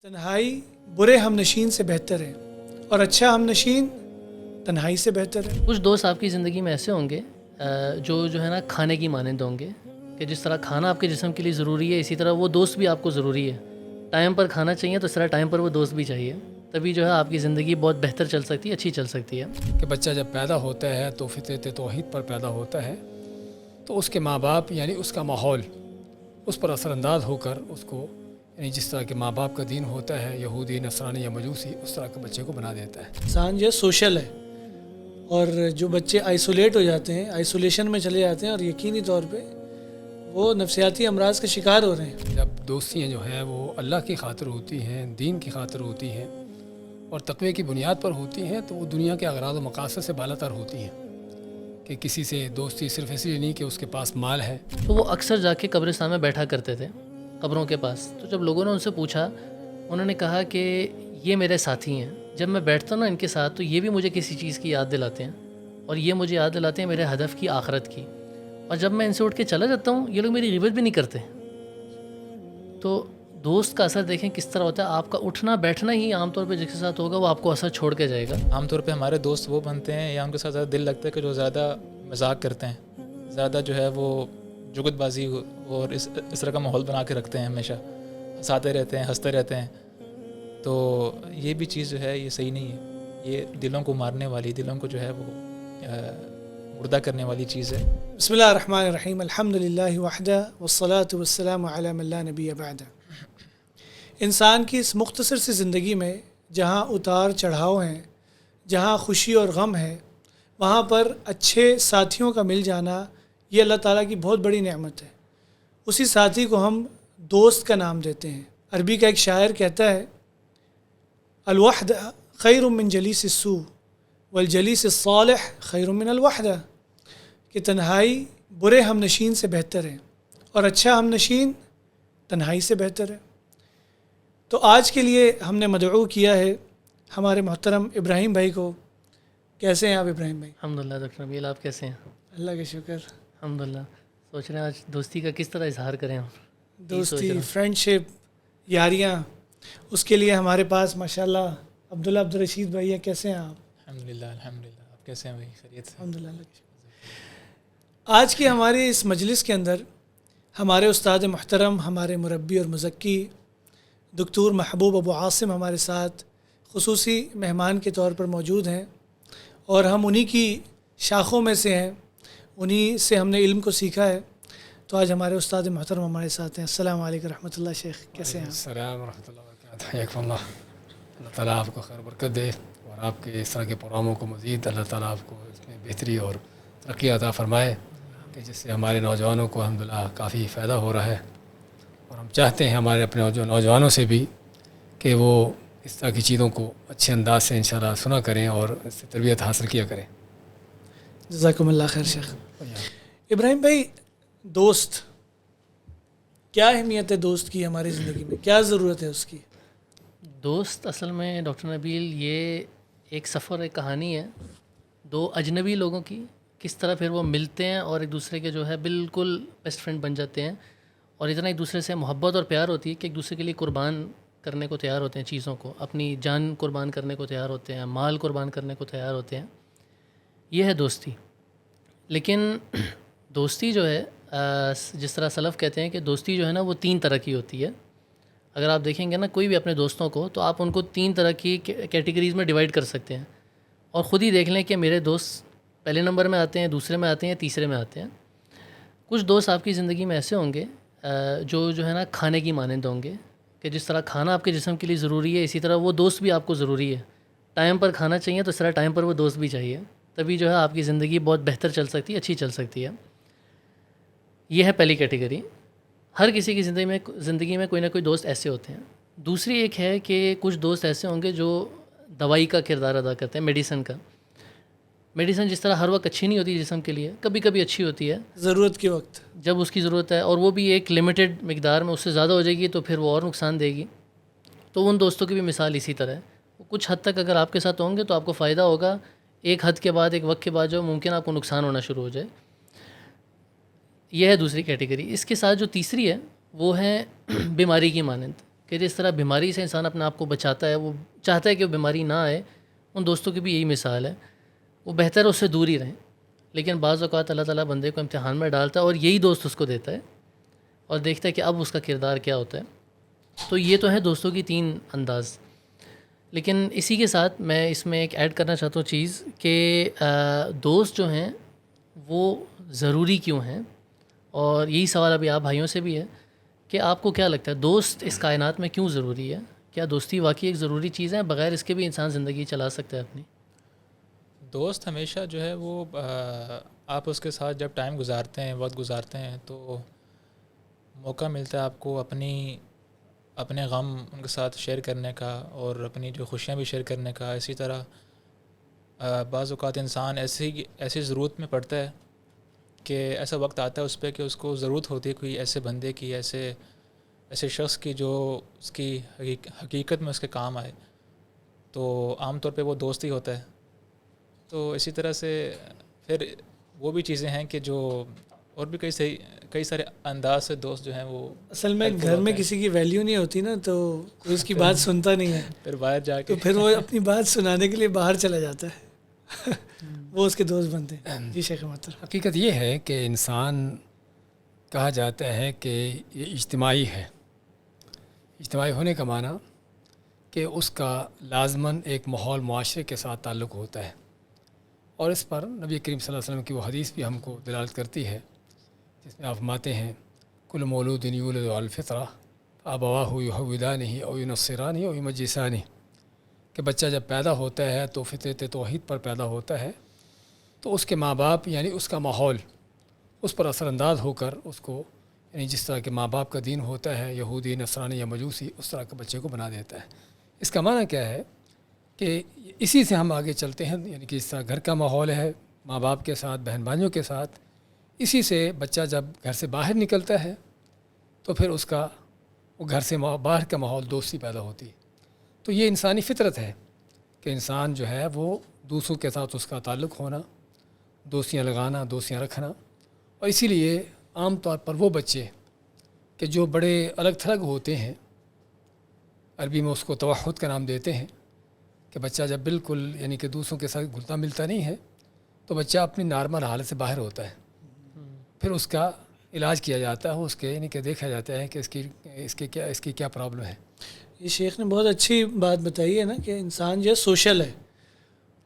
تنہائی برے ہم نشین سے بہتر ہے اور اچھا ہم نشین تنہائی سے بہتر ہے۔ کچھ دوست آپ کی زندگی میں ایسے ہوں گے جو ہے نا کھانے کی مانند ہوں گے کہ جس طرح کھانا آپ کے جسم کے لیے ضروری ہے، اسی طرح وہ دوست بھی آپ کو ضروری ہے۔ ٹائم پر کھانا چاہیے تو اس طرح ٹائم پر وہ دوست بھی چاہیے، تبھی جو ہے آپ کی زندگی بہت بہتر چل سکتی ہے، اچھی چل سکتی ہے۔ کہ بچہ جب پیدا ہوتا ہے تو فطرت توحید پر پیدا ہوتا ہے، تو اس کے ماں باپ یعنی اس کا ماحول اس پر اثر انداز ہو کر اس کو یعنی جس طرح کے ماں باپ کا دین ہوتا ہے، یہودی، نصرانی یا مجوسی، اس طرح کے بچے کو بنا دیتا ہے۔ انسان جو ہے سوشل ہے، اور جو بچے آئسولیٹ ہو جاتے ہیں، آئسولیشن میں چلے جاتے ہیں، اور یقینی طور پہ وہ نفسیاتی امراض کا شکار ہو رہے ہیں۔ جب دوستیاں جو ہیں وہ اللہ کی خاطر ہوتی ہیں، دین کی خاطر ہوتی ہیں اور تقوی کی بنیاد پر ہوتی ہیں، تو وہ دنیا کے اغراض و مقاصد سے بالا تر ہوتی ہیں۔ کہ کسی سے دوستی صرف اس لیے نہیں کہ اس کے پاس مال ہے۔ تو وہ اکثر جا کے قبرستان میں بیٹھا کرتے تھے، قبروں کے پاس۔ تو جب لوگوں نے ان سے پوچھا، انہوں نے کہا کہ یہ میرے ساتھی ہیں، جب میں بیٹھتا ہوں نا ان کے ساتھ تو یہ بھی مجھے کسی چیز کی یاد دلاتے ہیں، اور یہ مجھے یاد دلاتے ہیں میرے ہدف کی، آخرت کی۔ اور جب میں ان سے اٹھ کے چلا جاتا ہوں یہ لوگ میری غیبت بھی نہیں کرتے۔ تو دوست کا اثر دیکھیں کس طرح ہوتا ہے، آپ کا اٹھنا بیٹھنا ہی عام طور پہ جس کے ساتھ ہوگا وہ آپ کو اثر چھوڑ کے جائے گا۔ عام طور پہ ہمارے دوست وہ بنتے ہیں یا ان کے ساتھ زیادہ دل لگتا ہے کہ جو زیادہ مذاق کرتے ہیں، زیادہ جو ہے وہ جگت بازی اور اس طرح کا ماحول بنا کے رکھتے ہیں، ہمیشہ ہنساتے رہتے ہیں، ہنستے رہتے ہیں۔ تو یہ بھی چیز جو ہے یہ صحیح نہیں ہے، یہ دلوں کو مارنے والی، دلوں کو جو ہے وہ مردہ کرنے والی چیز ہے۔ بسم اللہ الرحمن الرحیم، الحمد للہ وحدہ والصلاة والسلام علی من لا نبی بعدہ۔ انسان کی اس مختصر سی زندگی میں جہاں اتار چڑھاؤ ہیں، جہاں خوشی اور غم ہے، وہاں پر اچھے ساتھیوں کا مل جانا یہ اللہ تعالیٰ کی بہت بڑی نعمت ہے۔ اسی ساتھی کو ہم دوست کا نام دیتے ہیں۔ عربی کا ایک شاعر کہتا ہے، الوحدہ خیر من جلیس السوء والجلیس الصالح خیر من الوحدہ، کہ تنہائی برے ہم نشین سے بہتر ہے اور اچھا ہم نشین تنہائی سے بہتر ہے۔ تو آج کے لیے ہم نے مدعو کیا ہے ہمارے محترم ابراہیم بھائی کو۔ کیسے ہیں آپ ابراہیم بھائی؟ الحمدللہ ڈاکٹر نبیل، آپ کیسے ہیں؟ اللہ کا شکر۔ الحمدللہ۔ سوچ رہے ہیں آج دوستی کا کس طرح اظہار کریں ہم؟ دوستی، فرینڈ شپ، یاریاں، اس کے لیے ہمارے پاس ماشاءاللہ عبداللہ عبدالرشید بھائی ہیں۔ کیسے ہیں آپ؟ الحمدللہ الحمدللہ، آپ کیسے ہیں بھائی؟ خیریت سے؟ الحمدللہ، اللہ کا شکر۔ آج کی ہماری اس مجلس کے اندر ہمارے استاد محترم، ہمارے مربی اور مزکی دکتور محبوب ابو عاصم ہمارے ساتھ خصوصی مہمان کے طور پر موجود ہیں، اور ہم انہی کی شاخوں میں سے ہیں، انہی سے ہم نے علم کو سیکھا ہے۔ تو آج ہمارے استاد محترم ہمارے ساتھ ہیں۔ السلام علیکم رحمۃ اللہ شیخ، کیسے ہیں آپ؟ السلام ورحمۃ اللہ وبرکاتہ۔ حیاکم اللہ۔ اللہ تعالیٰ آپ کو خیر برکت دے، اور آپ کے اس طرح کے پروگراموں کو مزید اللہ تعالیٰ آپ کو اس میں بہتری اور ترقی عطا فرمائے، کہ جس سے ہمارے نوجوانوں کو الحمدللہ کافی فائدہ ہو رہا ہے۔ اور ہم چاہتے ہیں ہمارے اپنے نوجوانوں سے بھی کہ وہ اس طرح کی چیزوں کو اچھے انداز سے انشاءاللہ سنا کریں اور اس سے تربیت حاصل کیا کریں۔ جزاکم اللہ خیر شیخ۔ ابراہیم بھائی، دوست، کیا اہمیت ہے دوست کی ہماری زندگی میں؟ کیا ضرورت ہے اس کی؟ دوست اصل میں ڈاکٹر نبیل یہ ایک سفر، ایک کہانی ہے دو اجنبی لوگوں کی، کس طرح پھر وہ ملتے ہیں اور ایک دوسرے کے جو ہے بالکل بیسٹ فرینڈ بن جاتے ہیں، اور اتنا ایک دوسرے سے محبت اور پیار ہوتی ہے کہ ایک دوسرے کے لیے قربان کرنے کو تیار ہوتے ہیں، چیزوں کو، اپنی جان قربان کرنے کو تیار ہوتے ہیں، مال قربان کرنے کو تیار ہوتے ہیں۔ یہ ہے دوستی۔ لیکن دوستی جو ہے جس طرح سلف کہتے ہیں کہ دوستی جو ہے نا وہ 3 طرح کی ہوتی ہے۔ اگر آپ دیکھیں گے نا کوئی بھی اپنے دوستوں کو، تو آپ ان کو 3 طرح کی کیٹیگریز میں ڈیوائڈ کر سکتے ہیں، اور خود ہی دیکھ لیں کہ میرے دوست پہلے نمبر میں آتے ہیں، دوسرے میں آتے ہیں، تیسرے میں آتے ہیں۔ کچھ دوست آپ کی زندگی میں ایسے ہوں گے جو ہے نا کھانے کی مانند ہوں گے، کہ جس طرح کھانا آپ کے جسم کے لیے ضروری ہے اسی طرح وہ دوست بھی آپ کو ضروری ہے۔ ٹائم پر کھانا چاہیے تو اس طرح ٹائم پر وہ دوست بھی چاہیے، تبھی جو ہے آپ کی زندگی بہت بہتر چل سکتی ہے، اچھی چل سکتی ہے۔ یہ ہے پہلی کیٹیگری۔ ہر کسی کی زندگی میں کوئی نہ کوئی دوست ایسے ہوتے ہیں۔ دوسری ایک ہے کہ کچھ دوست ایسے ہوں گے جو دوائی کا کردار ادا کرتے ہیں، میڈیسن کا۔ میڈیسن جس طرح ہر وقت اچھی نہیں ہوتی جسم کے لیے، کبھی کبھی اچھی ہوتی ہے ضرورت کے وقت، جب اس کی ضرورت ہے، اور وہ بھی ایک لمیٹڈ مقدار میں، اس سے زیادہ ہو جائے گی تو پھر وہ اور نقصان دے گی۔ تو ان دوستوں کی بھی مثال اسی طرح ہے۔ کچھ حد تک اگر آپ کے ساتھ ہوں گے تو آپ کو فائدہ ہوگا، ایک حد کے بعد، ایک وقت کے بعد جو ممکن آپ کو نقصان ہونا شروع ہو جائے۔ یہ ہے دوسری کیٹیگری۔ اس کے ساتھ جو تیسری ہے وہ ہے بیماری کی مانند، کہ جس طرح بیماری سے انسان اپنے آپ کو بچاتا ہے، وہ چاہتا ہے کہ وہ بیماری نہ آئے، ان دوستوں کی بھی یہی مثال ہے. وہ بہتر ہے اس سے دور ہی رہیں، لیکن بعض اوقات اللہ تعالیٰ بندے کو امتحان میں ڈالتا ہے اور یہی دوست اس کو دیتا ہے اور دیکھتا ہے کہ اب اس کا کردار کیا ہوتا ہے. تو یہ تو ہے دوستوں کی 3 انداز. لیکن اسی کے ساتھ میں اس میں ایک ایڈ کرنا چاہتا ہوں چیز کہ دوست جو ہیں وہ ضروری کیوں ہیں، اور یہی سوال ابھی آپ بھائیوں سے بھی ہے کہ آپ کو کیا لگتا ہے دوست اس کائنات میں کیوں ضروری ہے؟ کیا دوستی واقعی ایک ضروری چیز ہے؟ بغیر اس کے بھی انسان زندگی چلا سکتا ہے اپنی؟ دوست ہمیشہ جو ہے وہ آپ اس کے ساتھ جب ٹائم گزارتے ہیں، وقت گزارتے ہیں، تو موقع ملتا ہے آپ کو اپنے غم ان کے ساتھ شیئر کرنے کا اور اپنی جو خوشیاں بھی شیئر کرنے کا. اسی طرح بعض اوقات انسان ایسی ضرورت میں پڑتا ہے کہ ایسا وقت آتا ہے اس پہ کہ اس کو ضرورت ہوتی ہے کوئی ایسے بندے کی، ایسے شخص کی جو اس کی حقیقت میں اس کے کام آئے. تو عام طور پہ وہ دوست ہی ہوتا ہے. تو اسی طرح سے پھر وہ بھی چیزیں ہیں کہ جو اور بھی کئی سارے انداز سے دوست جو ہیں وہ اصل میں گھر میں کسی کی ویلیو نہیں ہوتی نا، تو کوئی اس کی بات سنتا نہیں ہے، پھر باہر جا کے تو پھر وہ اپنی بات سنانے کے لیے باہر چلا جاتا ہے وہ اس کے دوست بنتے ہیں. جی شیخ محترم. حقیقت یہ ہے کہ انسان کہا جاتا ہے کہ یہ اجتماعی ہے. اجتماعی ہونے کا معنی کہ اس کا لازماً ایک ماحول معاشرے کے ساتھ تعلق ہوتا ہے، اور اس پر نبی کریم صلی اللہ علیہ وسلم کی وہ حدیث بھی ہم کو دلالت کرتی ہے جس میں آپ فرماتے ہیں کل مولود یولد علی الفطرہ فابواہ یحودانہ او ینصرانہ او یمجسانہ، کہ بچہ جب پیدا ہوتا ہے تو فطرت توحید پر پیدا ہوتا ہے، تو اس کے ماں باپ یعنی اس کا ماحول اس پر اثر انداز ہو کر اس کو، یعنی جس طرح کے ماں باپ کا دین ہوتا ہے یہودی نصرانی یا مجوسی، اس طرح کے بچے کو بنا دیتا ہے. اس کا معنی کیا ہے کہ اسی سے ہم آگے چلتے ہیں، یعنی کہ جس طرح گھر کا ماحول ہے ماں باپ کے ساتھ، بہن بھائیوں کے ساتھ، اسی سے بچہ جب گھر سے باہر نکلتا ہے تو پھر اس کا وہ گھر سے باہر کا ماحول دوستی پیدا ہوتی ہے. تو یہ انسانی فطرت ہے کہ انسان جو ہے وہ دوسروں کے ساتھ اس کا تعلق ہونا، دوستیاں لگانا، دوستیاں رکھنا. اور اسی لیے عام طور پر وہ بچے کہ جو بڑے الگ تھلگ ہوتے ہیں، عربی میں اس کو توحد کا نام دیتے ہیں، کہ بچہ جب بالکل یعنی کہ دوسروں کے ساتھ گھلتا ملتا نہیں ہے تو بچہ اپنی نارمل حالت سے باہر ہوتا ہے. پھر اس کا علاج کیا جاتا ہے، اس کے یعنی کہ دیکھا جاتا ہے کہ اس کی کیا پرابلم ہے. یہ شیخ نے بہت اچھی بات بتائی ہے نا کہ انسان جو ہے سوشل ہے،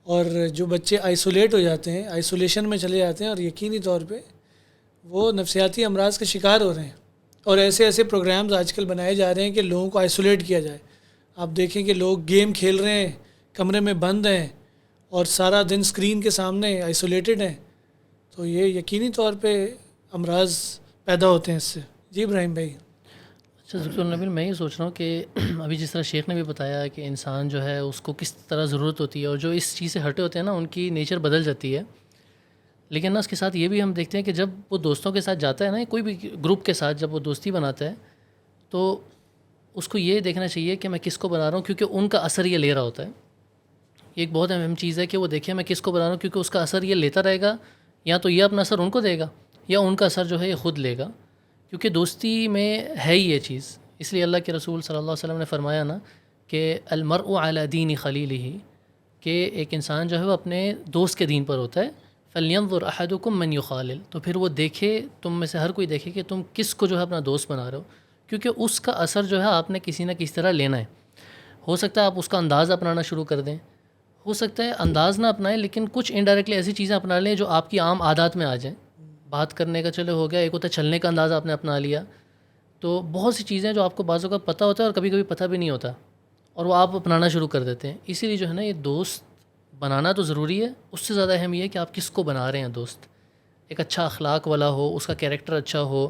اور جو بچے آئسولیٹ ہو جاتے ہیں، آئسولیشن میں چلے جاتے ہیں، اور یقینی طور پہ وہ نفسیاتی امراض کا شکار ہو رہے ہیں. اور ایسے پروگرامز آج کل بنائے جا رہے ہیں کہ لوگوں کو آئسولیٹ کیا جائے. آپ دیکھیں کہ لوگ گیم کھیل رہے ہیں، کمرے میں بند ہیں اور سارا دن اسکرین کے سامنے آئسولیٹڈ ہیں، تو یہ یقینی طور پہ امراض پیدا ہوتے ہیں اس سے. جی ابراہیم بھائی. اچھا ڈاکٹر نبیل، میں یہ سوچ رہا ہوں کہ ابھی جس طرح شیخ نے بھی بتایا کہ انسان جو ہے اس کو کس طرح ضرورت ہوتی ہے، اور جو اس چیز سے ہٹے ہوتے ہیں نا ان کی نیچر بدل جاتی ہے. لیکن نا اس کے ساتھ یہ بھی ہم دیکھتے ہیں کہ جب وہ دوستوں کے ساتھ جاتا ہے نا، کوئی بھی گروپ کے ساتھ جب وہ دوستی بناتا ہے تو اس کو یہ دیکھنا چاہیے کہ میں کس کو بنا رہا ہوں، کیونکہ ان کا اثر یہ لے رہا ہوتا ہے. یہ ایک بہت اہم چیز ہے کہ وہ دیکھے میں کس کو بنا رہا ہوں، کیونکہ اس کا اثر یہ لیتا رہے گا، یا تو یہ اپنا اثر ان کو دے گا یا ان کا اثر جو ہے یہ خود لے گا، کیونکہ دوستی میں ہے ہی یہ چیز. اس لیے اللہ کے رسول صلی اللہ علیہ وسلم نے فرمایا نا کہ المرء علی دین خلیلہ، کہ ایک انسان جو ہے وہ اپنے دوست کے دین پر ہوتا ہے. فلینظر احدکم من یخالل، تو پھر وہ دیکھے، تم میں سے ہر کوئی دیکھے کہ تم کس کو جو ہے اپنا دوست بنا رہے ہو، کیونکہ اس کا اثر جو ہے آپ نے کسی نہ کسی طرح لینا ہے. ہو سکتا ہے آپ اس کا انداز اپنانا شروع کر دیں، ہو سکتا ہے انداز نہ اپنائیں لیکن کچھ انڈائریکٹلی ایسی چیزیں اپنا لیں جو آپ کی عام عادات میں آ جائیں. بات کرنے کا چلے ہو گیا، ایک ہوتا ہے چلنے کا انداز آپ نے اپنا لیا. تو بہت سی چیزیں جو آپ کو بعضوں کا پتہ ہوتا ہے اور کبھی کبھی پتہ بھی نہیں ہوتا، اور وہ آپ اپنانا شروع کر دیتے ہیں. اسی لیے جو ہے نا یہ دوست بنانا تو ضروری ہے، اس سے زیادہ اہم یہ ہے کہ آپ کس کو بنا رہے ہیں دوست. ایک اچھا اخلاق والا ہو، اس کا کیریکٹر اچھا ہو،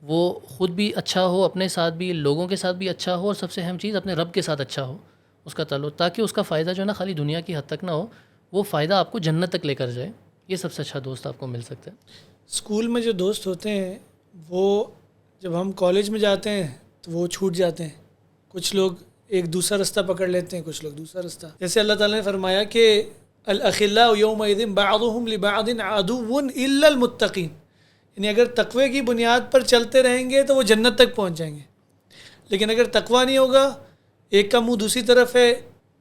وہ خود بھی اچھا ہو، اپنے ساتھ بھی، لوگوں کے ساتھ بھی اچھا ہو، اور سب سے اہم چیز اپنے رب کے ساتھ اچھا ہو اس کا تعلق، تاکہ اس کا فائدہ جو ہے نا خالی دنیا کی حد تک نہ ہو، وہ فائدہ آپ کو جنت تک لے کر جائے. یہ سب سے اچھا دوست آپ کو مل سکتا ہے. اسکول میں جو دوست ہوتے ہیں وہ جب ہم کالج میں جاتے ہیں تو وہ چھوٹ جاتے ہیں. کچھ لوگ ایک دوسرا رستہ پکڑ لیتے ہیں، کچھ لوگ دوسرا رستہ. جیسے اللہ تعالیٰ نے فرمایا کہ الاخلاء یومئذ بعضهم لبعض عدو الا المتقین، یعنی اگر تقوی کی بنیاد پر چلتے رہیں گے تو وہ جنت تک پہنچ جائیں گے. لیکن اگر تقویٰ نہیں ہوگا، ایک کا منہ دوسری طرف ہے،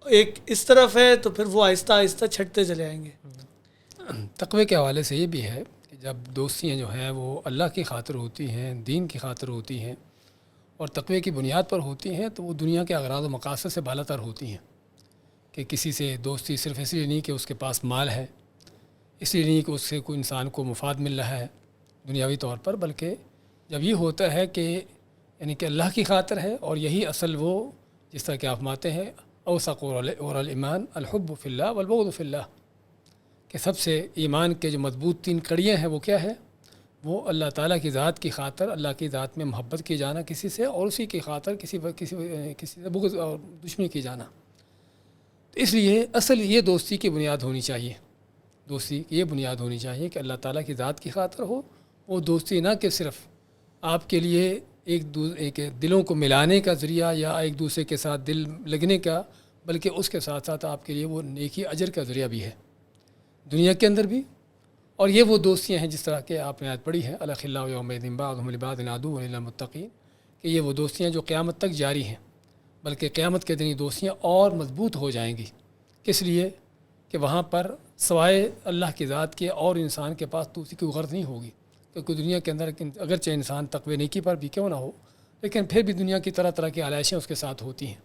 ایک اس طرف ہے، تو پھر وہ آہستہ آہستہ چھٹتے چلے آئیں گے۔ تقوی کے حوالے سے یہ بھی ہے کہ جب دوستیاں جو ہیں وہ اللہ کی خاطر ہوتی ہیں، دین کی خاطر ہوتی ہیں اور تقوی کی بنیاد پر ہوتی ہیں، تو وہ دنیا کے اغراض و مقاصد سے بالا تر ہوتی ہیں۔ کہ کسی سے دوستی صرف اس لیے نہیں کہ اس کے پاس مال ہے، اس لیے نہیں کہ اس سے کوئی انسان کو مفاد مل رہا ہے دنیاوی طور پر، بلکہ جب یہ ہوتا ہے کہ یعنی کہ اللہ کی خاطر ہے، اور یہی اصل وہ جس طرح کہ آپ ماتے ہیں اوثق اور الایمان الحب فی اللہ والبغض فی اللہ، کہ سب سے ایمان کے جو مضبوط 3 کڑیاں ہیں وہ کیا ہے؟ وہ اللہ تعالیٰ کی ذات کی خاطر، اللہ کی ذات میں محبت کی جانا کسی سے، اور اسی کی خاطر کسی سے بغض اور دشمنی کی جانا۔ تو اس لیے اصل یہ دوستی کی بنیاد ہونی چاہیے، دوستی کی یہ بنیاد ہونی چاہیے کہ اللہ تعالیٰ کی ذات کی خاطر ہو۔ وہ دوستی نہ کہ صرف آپ کے لیے ایک دلوں کو ملانے کا ذریعہ یا ایک دوسرے کے ساتھ دل لگنے کا، بلکہ اس کے ساتھ ساتھ آپ کے لیے وہ نیکی اجر کا ذریعہ بھی ہے دنیا کے اندر بھی۔ اور یہ وہ دوستیاں ہیں جس طرح کہ آپ نے آج پڑھی ہے الاخلاء یومئذ بعضهم لبعض عدو الا المتقین، کہ یہ وہ دوستیاں جو قیامت تک جاری ہیں، بلکہ قیامت کے دن یہ دوستیاں اور مضبوط ہو جائیں گی۔ کس لیے؟ کہ وہاں پر سوائے اللہ کی ذات کے اور انسان کے پاس دوسری کوئی غرض نہیں ہوگی، کیونکہ دنیا کے اندر اگرچہ انسان تقوی نیکی پر بھی کیوں نہ ہو، لیکن پھر بھی دنیا کی طرح طرح کی آلائشیں اس کے ساتھ ہوتی ہیں۔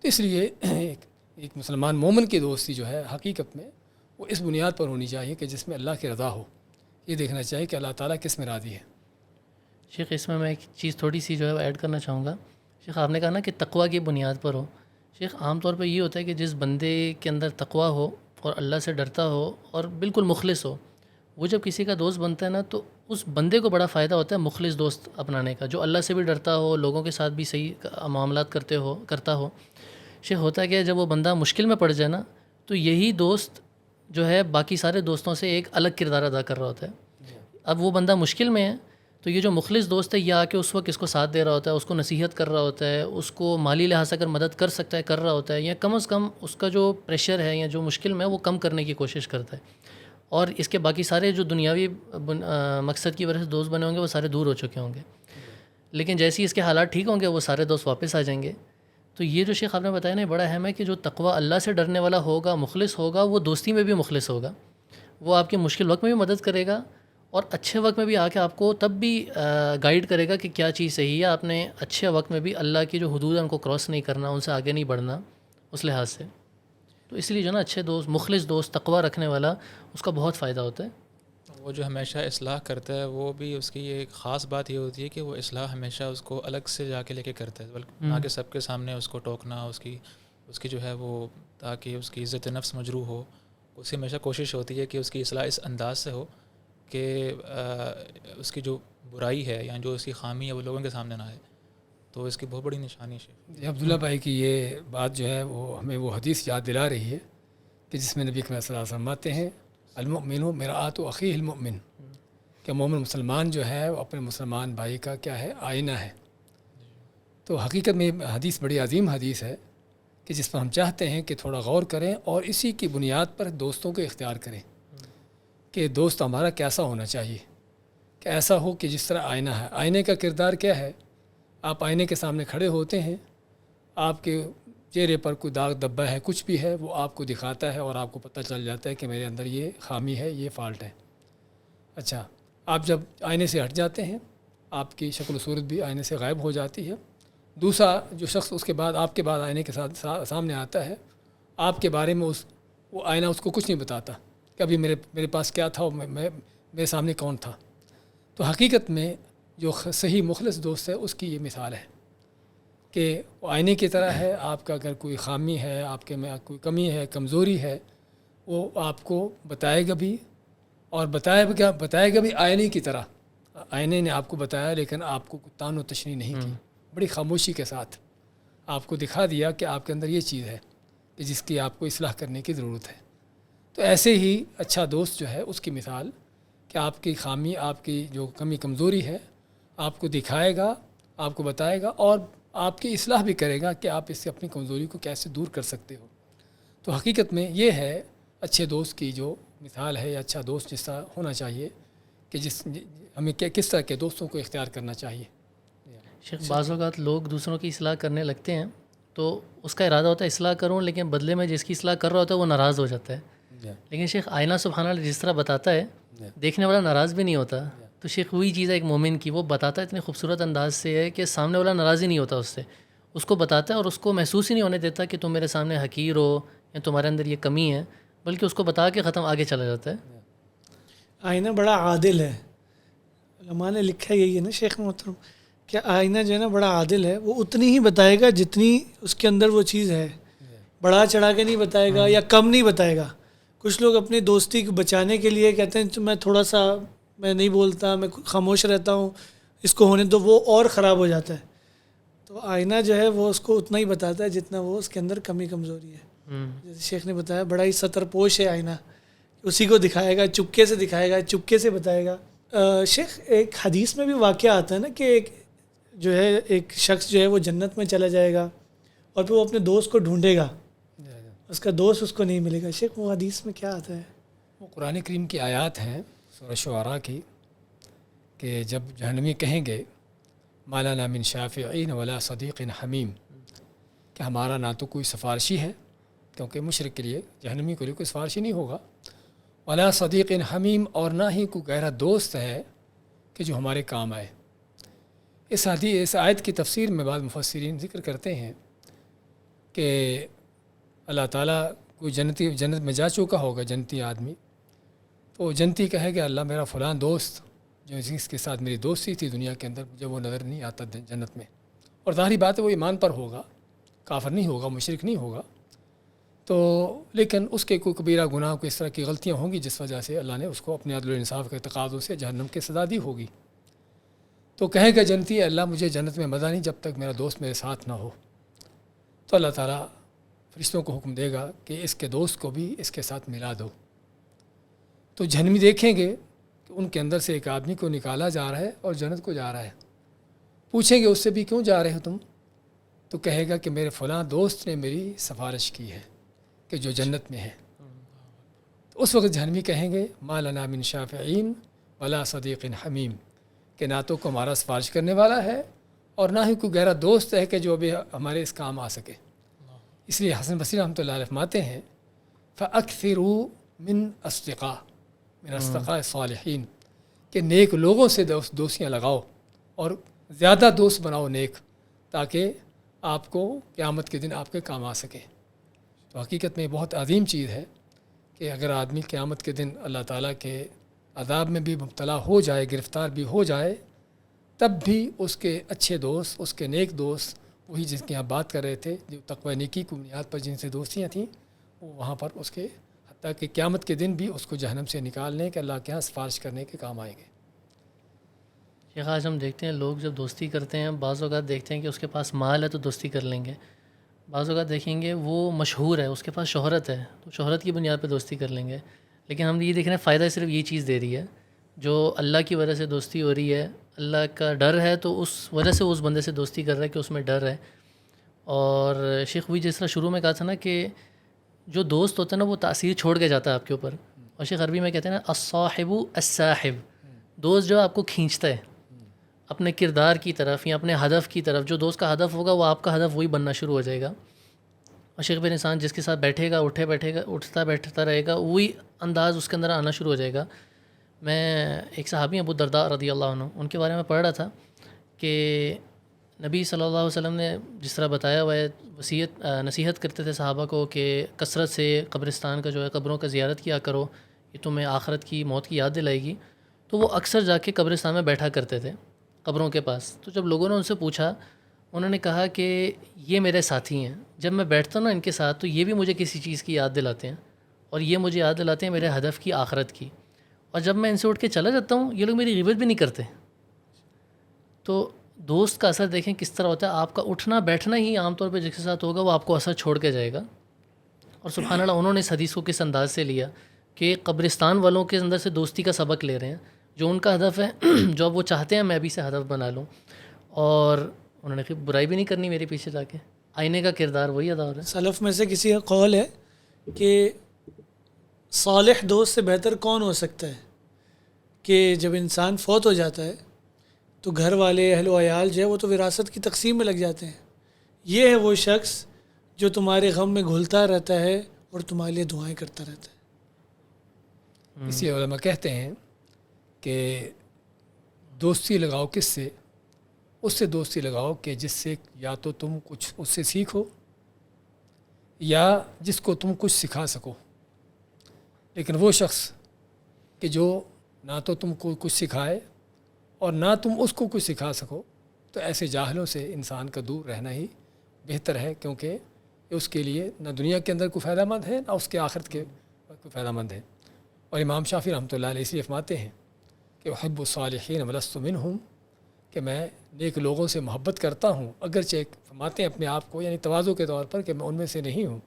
تو اس لیے ایک مسلمان مومن کی دوستی جو ہے حقیقت میں وہ اس بنیاد پر ہونی چاہیے کہ جس میں اللہ کی رضا ہو، یہ دیکھنا چاہیے کہ اللہ تعالیٰ کس میں راضی ہے۔ شیخ اس میں ایک چیز تھوڑی سی جو ہے وہ ایڈ کرنا چاہوں گا۔ شیخ آپ نے کہا نا کہ تقویٰ کی بنیاد پر ہو۔ شیخ عام طور پہ یہ ہوتا ہے کہ جس بندے کے اندر تقویٰ ہو اور اللہ سے ڈرتا ہو اور بالکل مخلص ہو، وہ جب کسی کا دوست بنتا ہے نا تو اس بندے کو بڑا فائدہ ہوتا ہے مخلص دوست اپنانے کا، جو اللہ سے بھی ڈرتا ہو، لوگوں کے ساتھ بھی صحیح معاملات کرتا ہو۔ شیخ ہوتا ہے کہ جب وہ بندہ مشکل میں پڑ جائے نا تو یہی دوست جو ہے باقی سارے دوستوں سے ایک الگ کردار ادا کر رہا ہوتا ہے۔ اب وہ بندہ مشکل میں ہے تو یہ جو مخلص دوست ہے یہ آ کے اس وقت اس کو ساتھ دے رہا ہوتا ہے، اس کو نصیحت کر رہا ہوتا ہے، اس کو مالی لحاظ سے اگر مدد کر سکتا ہے کر رہا ہوتا ہے، یا کم از کم اس کا جو پریشر ہے یا جو مشکل میں ہے وہ کم کرنے کی کوشش کرتا ہے۔ اور اس کے باقی سارے جو دنیاوی مقصد کی وجہ سے دوست بنے ہوں گے وہ سارے دور ہو چکے ہوں گے، لیکن جیسے ہی اس کے حالات ٹھیک ہوں گے وہ سارے دوست واپس آ جائیں گے۔ تو یہ جو شیخ آپ نے بتایا نا بڑا اہم ہے کہ جو تقویٰ اللہ سے ڈرنے والا ہوگا، مخلص ہوگا، وہ دوستی میں بھی مخلص ہوگا، وہ آپ کے مشکل وقت میں بھی مدد کرے گا اور اچھے وقت میں بھی آ کے آپ کو تب بھی گائیڈ کرے گا کہ کیا چیز صحیح ہے۔ آپ نے اچھے وقت میں بھی اللہ کی جو حدود ہیں ان کو کراس نہیں کرنا، ان سے آگے نہیں بڑھنا اس لحاظ سے۔ تو اس لیے جو نا اچھے دوست، مخلص دوست، تقویٰ رکھنے والا، اس کا بہت فائدہ ہوتا ہے۔ وہ جو ہمیشہ اصلاح کرتا ہے وہ بھی اس کی ایک خاص بات یہ ہوتی ہے کہ وہ اصلاح ہمیشہ اس کو الگ سے جا کے لے کے کرتا ہے، بلکہ نہ کہ سب کے سامنے اس کو ٹوکنا، اس کی جو ہے وہ تاکہ اس کی عزت نفس مجروح ہو، اس کی ہمیشہ کوشش ہوتی ہے کہ اس کی اصلاح اس انداز سے ہو کہ اس کی جو برائی ہے یا جو اس کی خامی ہے وہ لوگوں کے سامنے نہ آئے۔ تو اس کی بہت بڑی نشانی ہے۔ عبداللہ بھائی کی یہ بات جو ہے وہ ہمیں وہ حدیث یاد دلا رہی ہے کہ جس میں نبی کریم صلی اللہ علیہ وسلم فرماتے ہیں المؤمن مرآۃ اخیہ المؤمن، کہ مومن مسلمان جو ہے وہ اپنے مسلمان بھائی کا کیا ہے؟ آئینہ ہے۔ تو حقیقت میں حدیث بڑی عظیم حدیث ہے کہ جس پر ہم چاہتے ہیں کہ تھوڑا غور کریں اور اسی کی بنیاد پر دوستوں کو اختیار کریں کہ دوست ہمارا کیسا ہونا چاہیے، کہ ایسا ہو کہ جس طرح آئینہ ہے۔ آئینے کا کردار کیا ہے؟ آپ آئینے کے سامنے کھڑے ہوتے ہیں، آپ کے چہرے پر کوئی داغ دبا ہے، کچھ بھی ہے، وہ آپ کو دکھاتا ہے اور آپ کو پتہ چل جاتا ہے کہ میرے اندر یہ خامی ہے، یہ فالٹ ہے۔ اچھا، آپ جب آئینے سے ہٹ جاتے ہیں آپ کی شکل و صورت بھی آئینے سے غائب ہو جاتی ہے۔ دوسرا جو شخص اس کے بعد آپ کے بعد آئینے کے ساتھ سامنے آتا ہے، آپ کے بارے میں وہ آئینہ اس کو کچھ نہیں بتاتا کہ ابھی میرے پاس کیا تھا اور میرے سامنے کون تھا۔ تو حقیقت میں جو صحیح مخلص دوست ہے اس کی یہ مثال ہے کہ وہ آئینے کی طرح ہے۔ آپ کا اگر کوئی خامی ہے، آپ کے میں کوئی کمی ہے، کمزوری ہے، وہ آپ کو بتائے گا بھی، اور بتائے گا بھی آئینے کی طرح۔ آئینے نے آپ کو بتایا لیکن آپ کو تان و تشنیع نہیں کی، بڑی خاموشی کے ساتھ آپ کو دکھا دیا کہ آپ کے اندر یہ چیز ہے کہ جس کی آپ کو اصلاح کرنے کی ضرورت ہے۔ تو ایسے ہی اچھا دوست جو ہے اس کی مثال کہ آپ کی خامی، آپ کی جو کمی کمزوری ہے آپ کو دکھائے گا، آپ کو بتائے گا اور آپ کی اصلاح بھی کرے گا کہ آپ اس سے اپنی کمزوری کو کیسے دور کر سکتے ہو۔ تو حقیقت میں یہ ہے اچھے دوست کی جو مثال ہے، یا اچھا دوست جس طرح ہونا چاہیے کہ ہمیں کس طرح کے دوستوں کو اختیار کرنا چاہیے۔ شیخ بعض اوقات لوگ دوسروں کی اصلاح کرنے لگتے ہیں تو اس کا ارادہ ہوتا ہے اصلاح کروں، لیکن بدلے میں جس کی اصلاح کر رہا ہوتا ہے وہ ناراض ہو جاتا ہے. لیکن شیخ آئینہ سبحان اللہ جس طرح بتاتا ہے دیکھنے والا ناراض بھی نہیں ہوتا. تو شیخ وہی چیز ہے ایک مومن کی، وہ بتاتا ہے اتنے خوبصورت انداز سے ہے کہ سامنے والا ناراض ہی نہیں ہوتا اس سے، اس کو بتاتا ہے اور اس کو محسوس ہی نہیں ہونے دیتا کہ تم میرے سامنے حقیر ہو یا تمہارے اندر یہ کمی ہے، بلکہ اس کو بتا کے ختم آگے چلا جاتا ہے. آئینہ بڑا عادل ہے. علماء نے لکھا یہی ہے نا شیخ محترم کہ آئینہ جو ہے نا بڑا عادل ہے، وہ اتنی ہی بتائے گا جتنی اس کے اندر وہ چیز ہے، بڑا چڑھا کے نہیں بتائے گا یا کم نہیں بتائے گا. کچھ لوگ اپنی دوستی کو بچانے کے لیے کہتے ہیں میں تھوڑا سا میں نہیں بولتا، میں خاموش رہتا ہوں، اس کو ہونے دو، وہ اور خراب ہو جاتا ہے. تو آئینہ جو ہے وہ اس کو اتنا ہی بتاتا ہے جتنا وہ اس کے اندر کمی کمزوری ہے. جیسے شیخ نے بتایا بڑا ہی ستر پوش ہے آئینہ، اسی کو دکھائے گا، چپکے سے دکھائے گا، چپکے سے بتائے گا. شیخ ایک حدیث میں بھی واقعہ آتا ہے نا کہ جو ہے ایک شخص جو ہے وہ جنت میں چلا جائے گا اور پھر وہ اپنے دوست کو ڈھونڈے گا، اس کا دوست اس کو نہیں ملے گا. شیخ وہ حدیث میں کیا آتا ہے؟ وہ قرآن کریم کی آیات ہیں سورہ شعراء کی کہ جب جہنمی کہیں گے ما لنا من شافعین ولا صدیق حمیم، کہ ہمارا نہ تو کوئی سفارشی ہے، کیونکہ مشرک کے لیے جہنمی کے لیے کوئی سفارشی نہیں ہوگا، ولا صدیق حمیم، اور نہ ہی کوئی گہرا دوست ہے کہ جو ہمارے کام آئے. اس آیت کی تفسیر میں بعض مفسرین ذکر کرتے ہیں کہ اللہ تعالیٰ کوئی جنت میں جا چکا ہوگا جنتی آدمی، تو جنتی کہے کہ اللہ میرا فلاں دوست جو جس کے ساتھ میری دوستی تھی دنیا کے اندر جب وہ نظر نہیں آتا جنت میں، اور ظاہری بات ہے وہ ایمان پر ہوگا، کافر نہیں ہوگا، مشرک نہیں ہوگا، تو لیکن اس کے کوئی کبیرہ گناہ کو اس طرح کی غلطیاں ہوں گی جس وجہ سے اللہ نے اس کو اپنے عدل و انصاف کے تقاضوں سے جہنم کی سزا دی ہوگی. تو کہے گا جنتی اللہ مجھے جنت میں مزہ نہیں جب تک میرا دوست میرے ساتھ نہ ہو. تو اللہ تعالیٰ فرشتوں کو حکم دے گا کہ اس کے دوست کو بھی اس کے ساتھ ملا دو. تو جہنمی دیکھیں گے کہ ان کے اندر سے ایک آدمی کو نکالا جا رہا ہے اور جنت کو جا رہا ہے. پوچھیں گے اس سے بھی کیوں جا رہے ہو تم؟ تو کہے گا کہ میرے فلاں دوست نے میری سفارش کی ہے کہ جو جنت میں ہے. تو اس وقت جہنمی کہیں گے ما لنا من شافعین ولا صدیق حمیم، کہ نہ تو کو ہمارا سفارش کرنے والا ہے اور نہ ہی کوئی گہرا دوست ہے کہ جو بھی ہمارے اس کام آ سکے. اس لیے حسن بصری رحمۃ اللہ علیہ فرماتے ہیں فَأَكْثِرُوا مِنْ أَصْدِقَاءِ الصَّالِحِينَ، کہ نیک لوگوں سے دوستیاں لگاؤ اور زیادہ دوست بناؤ نیک، تاکہ آپ کو قیامت کے دن آپ کے کام آ سکے. تو حقیقت میں بہت عظیم چیز ہے کہ اگر آدمی قیامت کے دن اللہ تعالیٰ کے عذاب میں بھی مبتلا ہو جائے، گرفتار بھی ہو جائے، تب بھی اس کے اچھے دوست، اس کے نیک دوست، وہی جس کی آپ بات کر رہے تھے جو تقوی نیکی کی بنیاد پر جن سے دوستیاں تھیں، وہ وہاں پر اس کے حتیٰ کہ قیامت کے دن بھی اس کو جہنم سے نکالنے کے اللہ کے ہاں سفارش کرنے کے کام آئیں گے. شیخ آج ہم دیکھتے ہیں لوگ جب دوستی کرتے ہیں بعض اوقات دیکھتے ہیں کہ اس کے پاس مال ہے تو دوستی کر لیں گے، بعض اوقات دیکھیں گے وہ مشہور ہے، اس کے پاس شہرت ہے تو شہرت کی بنیاد پہ دوستی کر لیں گے. لیکن ہم یہ دیکھ رہے ہیں فائدہ صرف یہ چیز دے رہی ہے، جو اللہ کی وجہ سے دوستی ہو رہی ہے، اللہ کا ڈر ہے تو اس وجہ سے اس بندے سے دوستی کر رہا ہے کہ اس میں ڈر ہے. اور شیخ وہی جس طرح شروع میں کہا تھا نا کہ جو دوست ہوتا ہے نا وہ تاثیر چھوڑ کے جاتا ہے آپ کے اوپر، اور شیخ عربی میں کہتے ہیں نا الصاحب الساحب، دوست جو آپ کو کھینچتا ہے اپنے کردار کی طرف یا اپنے ہدف کی طرف. جو دوست کا ہدف ہوگا وہ آپ کا ہدف وہی بننا شروع ہو جائے گا. اور شیخ بن انسان جس کے ساتھ بیٹھے گا اٹھتا بیٹھتا رہے گا، وہی انداز اس کے اندر آنا شروع ہو جائے گا. میں ایک صحابی ابو الدرداء رضی اللہ عنہ ان کے بارے میں پڑھ رہا تھا کہ نبی صلی اللہ علیہ وسلم نے جس طرح بتایا ہوا ہے نصیحت کرتے تھے صحابہ کو کہ کثرت سے قبرستان کا جو ہے قبروں کا زیارت کیا کرو، یہ تمہیں آخرت کی موت کی یاد دلائے گی. تو وہ اکثر جا کے قبرستان میں بیٹھا کرتے تھے قبروں کے پاس. تو جب لوگوں نے ان سے پوچھا، انہوں نے کہا کہ یہ میرے ساتھی ہیں، جب میں بیٹھتا ہوں نا ان کے ساتھ تو یہ بھی مجھے کسی چیز کی یاد دلاتے ہیں اور یہ مجھے یاد دلاتے ہیں میرے ہدف کی، آخرت کی. اور جب میں ان سے اٹھ کے چلا جاتا ہوں یہ لوگ میری غیبت بھی نہیں کرتے. تو دوست کا اثر دیکھیں کس طرح ہوتا ہے، آپ کا اٹھنا بیٹھنا ہی عام طور پہ جس کے ساتھ ہوگا وہ آپ کو اثر چھوڑ کے جائے گا. اور سبحان اللہ انہوں نے اس حدیث کو کس انداز سے لیا کہ قبرستان والوں کے اندر سے دوستی کا سبق لے رہے ہیں، جو ان کا ہدف ہے جو اب وہ چاہتے ہیں میں بھی سے ہدف بنا لوں. اور انہوں نے برائی بھی نہیں کرنی میرے پیچھے جا کے، آئینے کا کردار وہی ادا ہو رہا ہے. سلف میں سے کسی کا قول ہے کہ صالح دوست سے بہتر کون ہو سکتا ہے کہ جب انسان فوت ہو جاتا ہے تو گھر والے اہل و عیال جو ہے وہ تو وراثت کی تقسیم میں لگ جاتے ہیں. یہ ہے وہ شخص جو تمہارے غم میں گھلتا رہتا ہے اور تمہارے لیے دعائیں کرتا رہتا ہے. اسی علماء کہتے ہیں کہ دوستی لگاؤ کس سے؟ اس سے دوستی لگاؤ کہ جس سے یا تو تم کچھ اس سے سیکھو یا جس کو تم کچھ سکھا سکو. لیکن وہ شخص کہ جو نہ تو تم کو کچھ سکھائے اور نہ تم اس کو کچھ سکھا سکو، تو ایسے جاہلوں سے انسان کا دور رہنا ہی بہتر ہے، کیونکہ اس کے لیے نہ دنیا کے اندر کوئی فائدہ مند ہے نہ اس کے آخرت کے کوئی فائدہ مند ہے. اور امام شافعی رحمۃ اللہ علیہ اسی فرماتے ہیں کہ احب الصالحین ولست منہم، کہ میں نیک لوگوں سے محبت کرتا ہوں، اگرچہ فرماتے ہیں اپنے آپ کو یعنی تواضع کے طور پر کہ میں ان میں سے نہیں ہوں.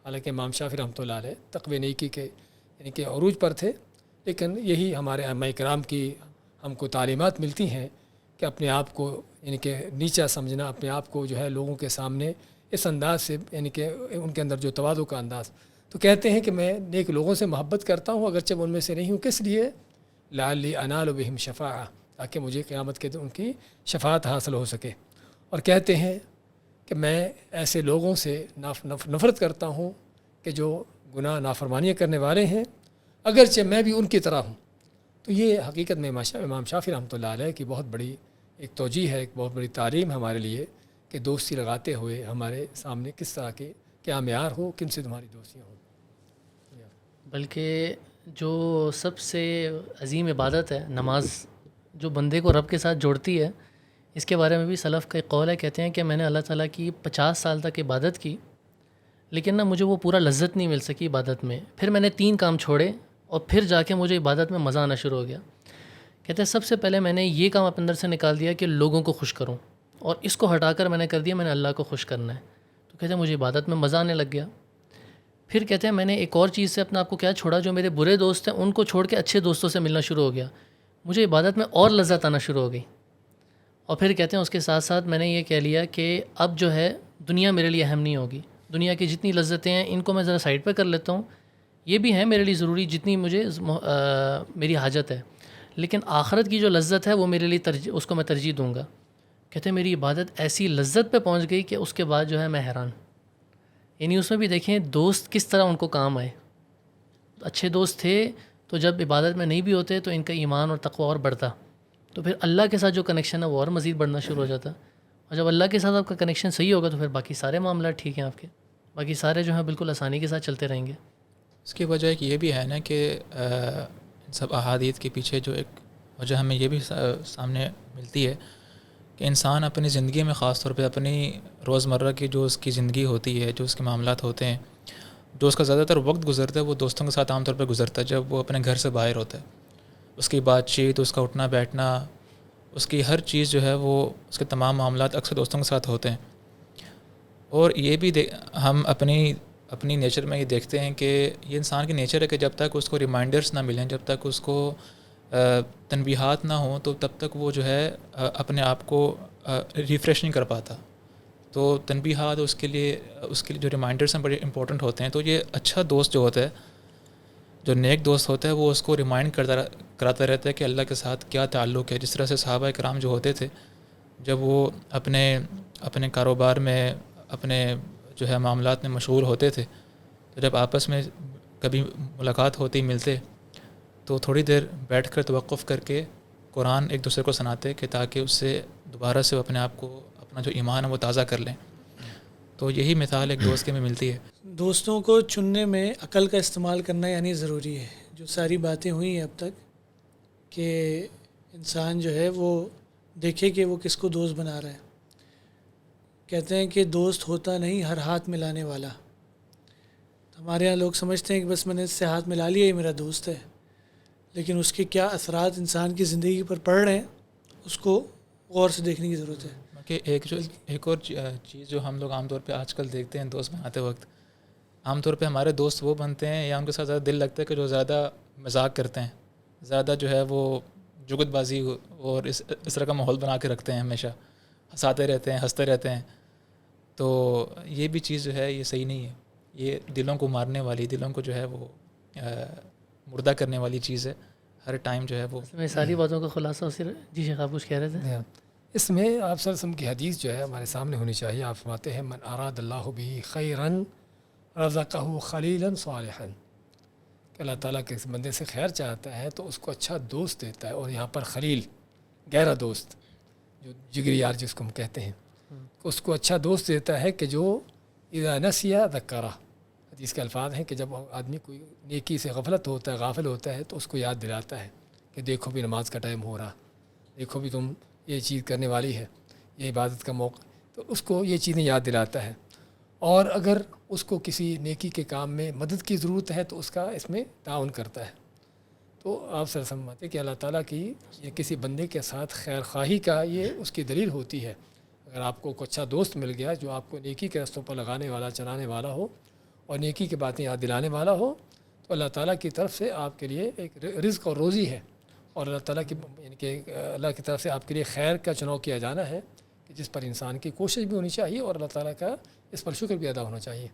حالانکہ امام شافعی رحمۃ اللہ علیہ تقوی نیکی کے یعنی کہ عروج پر تھے، لیکن یہی ہمارے ائمہ کرام کی ہم کو تعلیمات ملتی ہیں کہ اپنے آپ کو یعنی کہ نیچا سمجھنا، اپنے آپ کو جو ہے لوگوں کے سامنے اس انداز سے یعنی کہ ان کے اندر جو تواضع کا انداز. تو کہتے ہیں کہ میں نیک لوگوں سے محبت کرتا ہوں اگرچہ میں ان میں سے نہیں ہوں. کس لیے؟ لعلی انال بہم شفاعہ، تاکہ مجھے قیامت کے دن ان کی شفاعت حاصل ہو سکے. اور کہتے ہیں کہ میں ایسے لوگوں سے نفرت کرتا ہوں کہ جو گناہ نافرمانیاں کرنے والے ہیں اگرچہ میں بھی ان کی طرح ہوں. تو یہ حقیقت میں امام شافعی رحمۃ اللہ علیہ کی بہت بڑی ایک توجیہ ہے، ایک بہت بڑی تعلیم ہمارے لیے کہ دوستی لگاتے ہوئے ہمارے سامنے کس طرح کے کیا معیار ہو، کن سے تمہاری دوستیاں ہوں. بلکہ جو سب سے عظیم عبادت ہے نماز، جو بندے کو رب کے ساتھ جوڑتی ہے، اس کے بارے میں بھی سلف کا ایک قول ہے. کہتے ہیں کہ میں نے اللہ تعالیٰ کی 50 سال تک عبادت کی، لیکن مجھے وہ پورا لذت نہیں مل سکی عبادت میں. پھر میں نے 3 کام چھوڑے اور پھر جا کے مجھے عبادت میں مزہ آنا شروع ہو گیا. کہتے ہیں سب سے پہلے میں نے یہ کام اپنے اندر سے نکال دیا کہ لوگوں کو خوش کروں، اور اس کو ہٹا کر میں نے کر دیا میں نے اللہ کو خوش کرنا ہے. تو کہتے ہیں مجھے عبادت میں مزہ آنے لگ گیا. پھر کہتے ہیں میں نے ایک اور چیز سے اپنے آپ کو کیا چھوڑا، جو میرے برے دوست ہیں ان کو چھوڑ کے اچھے دوستوں سے ملنا شروع ہو گیا. مجھے عبادت میں اور لذت آنا شروع ہو گئی. اور پھر کہتے ہیں اس کے ساتھ ساتھ میں نے یہ کہہ لیا کہ اب جو ہے دنیا میرے لیے اہم نہیں ہوگی. دنیا کی جتنی لذتیں ہیں ان کو میں ذرا سائڈ پہ کر لیتا ہوں، یہ بھی ہیں میرے لیے ضروری جتنی مجھے میری حاجت ہے، لیکن آخرت کی جو لذت ہے وہ میرے لیے اس کو میں ترجیح دوں گا. کہتے ہیں میری عبادت ایسی لذت پہ پہنچ گئی کہ اس کے بعد جو ہے میں حیران. یعنی اس میں بھی دیکھیں دوست کس طرح ان کو کام آئے. اچھے دوست تھے تو جب عبادت میں نہیں بھی ہوتے تو ان کا ایمان اور تقوی اور بڑھتا، تو پھر اللہ کے ساتھ جو کنیکشن ہے وہ اور مزید بڑھنا شروع ہو جاتا. اور جب اللہ کے ساتھ آپ کا کنیکشن صحیح ہوگا تو پھر باقی سارے معاملات ٹھیک ہیں، آپ کے باقی سارے جو ہیں بالکل آسانی کے ساتھ چلتے رہیں گے. اس کی وجہ ایک یہ بھی ہے نا کہ ان سب احادیث کے پیچھے جو ایک وجہ ہمیں یہ بھی سامنے ملتی ہے کہ انسان اپنی زندگی میں خاص طور پہ اپنی روزمرہ کی جو اس کی زندگی ہوتی ہے، جو اس کے معاملات ہوتے ہیں، جو اس کا زیادہ تر وقت گزرتا ہے وہ دوستوں کے ساتھ عام طور پہ گزرتا ہے جب وہ اپنے گھر سے باہر ہوتا ہے. اس کی بات چیت، اس کا اٹھنا بیٹھنا، اس کی ہر چیز جو ہے وہ اس کے تمام معاملات اکثر دوستوں کے ساتھ ہوتے ہیں. اور یہ بھی ہم اپنی نیچر میں یہ دیکھتے ہیں کہ یہ انسان کی نیچر ہے کہ جب تک اس کو ریمائنڈرز نہ ملیں، جب تک اس کو تنبیہات نہ ہوں، تو تب تک وہ جو ہے اپنے آپ کو ریفریش نہیں کر پاتا. تو تنبیہات اس کے لیے جو ریمائنڈرز ہیں بڑے امپورٹنٹ ہوتے ہیں. تو یہ اچھا دوست جو ہوتا ہے، جو نیک دوست ہوتا ہے، وہ اس کو ریمائنڈ کراتا رہتا ہے کہ اللہ کے ساتھ کیا تعلق ہے. جس طرح سے صحابہ کرام جو ہوتے تھے جب وہ اپنے کاروبار میں، اپنے جو ہے معاملات میں مشغول ہوتے تھے، تو جب آپس میں کبھی ملاقات ہوتی ملتے تو تھوڑی دیر بیٹھ کر توقف کر کے قرآن ایک دوسرے کو سناتے کہ تاکہ اس سے دوبارہ سے اپنے آپ کو اپنا جو ایمان ہے وہ تازہ کر لیں. تو یہی مثال ایک دوست کے میں ملتی ہے. دوستوں کو چننے میں عقل کا استعمال کرنا یعنی ضروری ہے. جو ساری باتیں ہوئی ہیں اب تک کہ انسان جو ہے وہ دیکھے کہ وہ کس کو دوست بنا رہا ہے. کہتے ہیں کہ دوست ہوتا نہیں ہر ہاتھ ملانے والا. ہمارے یہاں لوگ سمجھتے ہیں کہ بس میں نے اس سے ہاتھ ملا لیا، یہ میرا دوست ہے، لیکن اس کے کیا اثرات انسان کی زندگی پر پڑ رہے ہیں اس کو غور سے دیکھنے کی ضرورت ہے. کہ ایک اور چیز جو ہم لوگ عام طور پہ آج کل دیکھتے ہیں دوست بناتے وقت، عام طور پہ ہمارے دوست وہ بنتے ہیں یا ان کے ساتھ زیادہ دل لگتا ہے کہ جو زیادہ مذاق کرتے ہیں، زیادہ جو ہے وہ جگت بازی اور اس طرح کا ماحول بنا کے رکھتے ہیں، ہمیشہ ہنساتے رہتے ہیں، ہنستے رہتے ہیں. تو یہ بھی چیز جو ہے یہ صحیح نہیں ہے. یہ دلوں کو مارنے والی، دلوں کو جو ہے وہ مردہ کرنے والی چیز ہے. ہر ٹائم جو ہے وہ میں ساری باتوں کا خلاصہ صرف جی شیخ آپ کچھ کہہ رہے تھے. اس میں آپ صلی اللہ علیہ وسلم کی حدیث جو ہے ہمارے سامنے ہونی چاہیے. آپ فرماتے ہیں من اراد اللہ به خیرا رزقہ خلیلا صالحا, کہ اللہ تعالیٰ کسی بندے سے خیر چاہتا ہے تو اس کو اچھا دوست دیتا ہے. اور یہاں پر خلیل گہرا دوست, جو جگری یار جس کو ہم کہتے ہیں, اس کو اچھا دوست دیتا ہے کہ جو اذا نسیہ ذکرہ. حدیث کے الفاظ ہیں کہ جب آدمی کوئی نیکی سے غفلت ہوتا ہے, غافل ہوتا ہے, تو اس کو یاد دلاتا ہے کہ دیکھو بھی نماز کا ٹائم ہو رہا, دیکھو بھی تم یہ چیز کرنے والی ہے, یہ عبادت کا موقع, تو اس کو یہ چیزیں یاد دلاتا ہے. اور اگر اس کو کسی نیکی کے کام میں مدد کی ضرورت ہے تو اس کا اس میں تعاون کرتا ہے. تو آپ سر سمجھتے کہ اللہ تعالیٰ کی یہ کسی بندے کے ساتھ خیر خواہی کا یہ اس کی دلیل ہوتی ہے. اگر آپ کو کوئی اچھا دوست مل گیا جو آپ کو نیکی کے رستوں پر لگانے والا, چلانے والا ہو, اور نیکی کی باتیں یاد دلانے والا ہو, تو اللہ تعالیٰ کی طرف سے آپ کے لیے ایک رزق اور روزی ہے. اور اللہ تعالیٰ کی یعنی کہ اللہ کی طرف سے آپ کے لیے خیر کا چناؤ کیا جانا ہے, کہ جس پر انسان کی کوشش بھی ہونی چاہیے اور اللہ تعالیٰ کا اس پر شکر بھی ادا ہونا چاہیے.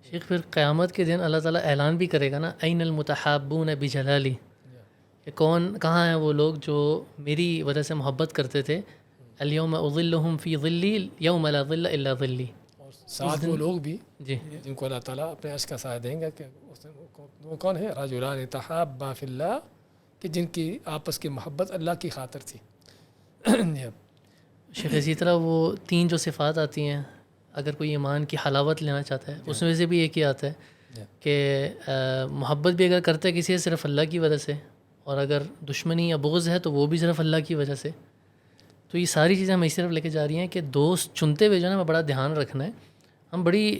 شیخ پھر قیامت کے دن اللہ تعالیٰ اعلان بھی کرے گا نا, این المتحابون بجلالی, کہ کون کہاں ہیں وہ لوگ جو میری وجہ سے محبت کرتے تھے. الیوم اظلہم فی ظلی یوم لا ظل الا ظلی. اور ساتھ وہ لوگ بھی جی جن کو اللہ تعالیٰ اپنے عرش کا سایہ دیں گا, کہ وہ کون ہے؟ رجلان تحابا فی اللہ, کہ جن کی آپس کی محبت اللہ کی خاطر تھی. شیخ اسی طرح وہ 3 جو صفات آتی ہیں, اگر کوئی ایمان کی حلاوت لینا چاہتا ہے اس میں سے بھی ایک ہی آتا ہے کہ محبت بھی اگر کرتا ہے کسی سے صرف اللہ کی وجہ سے, اور اگر دشمنی یا بغض ہے تو وہ بھی صرف اللہ کی وجہ سے. تو یہ ساری چیزیں ہمیں اس طرف لے کے جا رہی ہیں کہ دوست چنتے ہوئے جو ہے نا ہمیں بڑا دھیان رکھنا ہے. ہم بڑی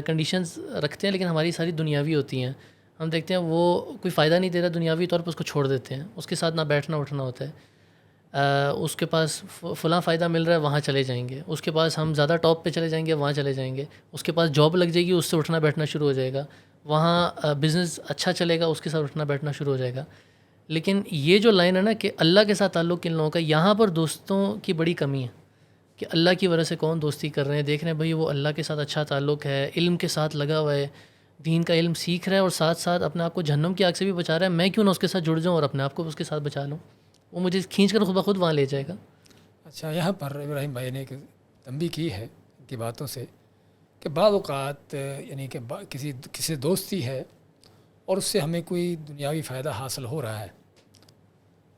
کنڈیشنز رکھتے ہیں لیکن ہماری ساری دنیاوی ہوتی ہیں. ہم دیکھتے ہیں وہ کوئی فائدہ نہیں دے رہا دنیاوی طور پر, اس کو چھوڑ دیتے ہیں. اس کے ساتھ نہ بیٹھنا اٹھنا ہوتا ہے. اس کے پاس فلاں فائدہ مل رہا ہے وہاں چلے جائیں گے, اس کے پاس ہم زیادہ ٹاپ پہ چلے جائیں گے وہاں چلے جائیں گے, اس کے پاس جاب لگ جائے گی اس سے اٹھنا بیٹھنا شروع ہو جائے گا, وہاں بزنس اچھا چلے گا اس کے ساتھ اٹھنا بیٹھنا شروع ہو جائے گا. لیکن یہ جو لائن ہے نا کہ اللہ کے ساتھ تعلق ان لوگوں کا, یہاں پر دوستوں کی بڑی کمی ہے کہ اللہ کی وجہ سے کون دوستی کر رہے ہیں. دیکھ رہے ہیں بھائی وہ اللہ کے ساتھ اچھا تعلق ہے, علم کے ساتھ لگا ہوا ہے, دین کا علم سیکھ رہا ہے, اور ساتھ ساتھ اپنے آپ کو جہنم کی آگ سے بھی بچا رہا ہے. میں کیوں نہ اس کے ساتھ جڑ جاؤں اور اپنے آپ کو اس کے ساتھ بچا لوں, وہ مجھے کھینچ کر خود بخود وہاں لے جائے گا. اچھا, یہاں پر ابراہیم بھائی نے ایک تنبیہ کی ہے ان کی باتوں سے کہ بعض اوقات یعنی کہ کسی دوستی ہے اور اس سے ہمیں کوئی دنیاوی فائدہ حاصل ہو رہا ہے,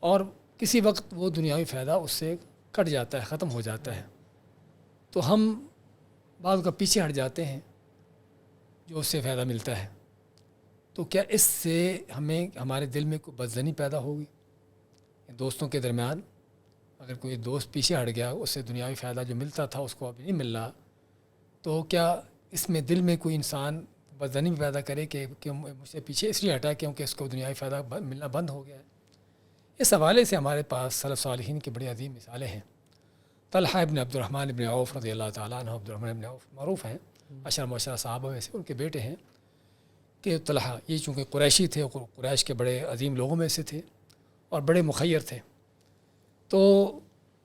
اور کسی وقت وہ دنیاوی فائدہ اس سے کٹ جاتا ہے, ختم ہو جاتا ہے, تو ہم بعض کا پیچھے ہٹ جاتے ہیں جو اس سے فائدہ ملتا ہے. تو کیا اس سے ہمیں ہمارے دل میں کوئی بدظنی پیدا ہوگی؟ دوستوں کے درمیان اگر کوئی دوست پیچھے ہٹ گیا, اس سے دنیاوی فائدہ جو ملتا تھا اس کو اب نہیں مل رہا, تو کیا اس میں دل میں کوئی انسان بدظنی پیدا کرے کہ مجھ سے پیچھے اس لیے ہٹا کیونکہ اس کو دنیاوی فائدہ ملنا بند ہو گیا ہے؟ اس حوالے سے ہمارے پاس سلف صالحین کی بڑی عظیم مثالیں ہیں. طلحہ ابن عبد الرحمن ابن عوف رضی اللہ تعالیٰ عنہ, عبد الرحمن ابن عوف معروف ہیں, عشرہ مبشرہ صحابہ میں سے ان کے بیٹے ہیں. کہ طلحہ یہ چونکہ قریشی تھے, قریش کے بڑے عظیم لوگوں میں سے تھے اور بڑے مخیر تھے, تو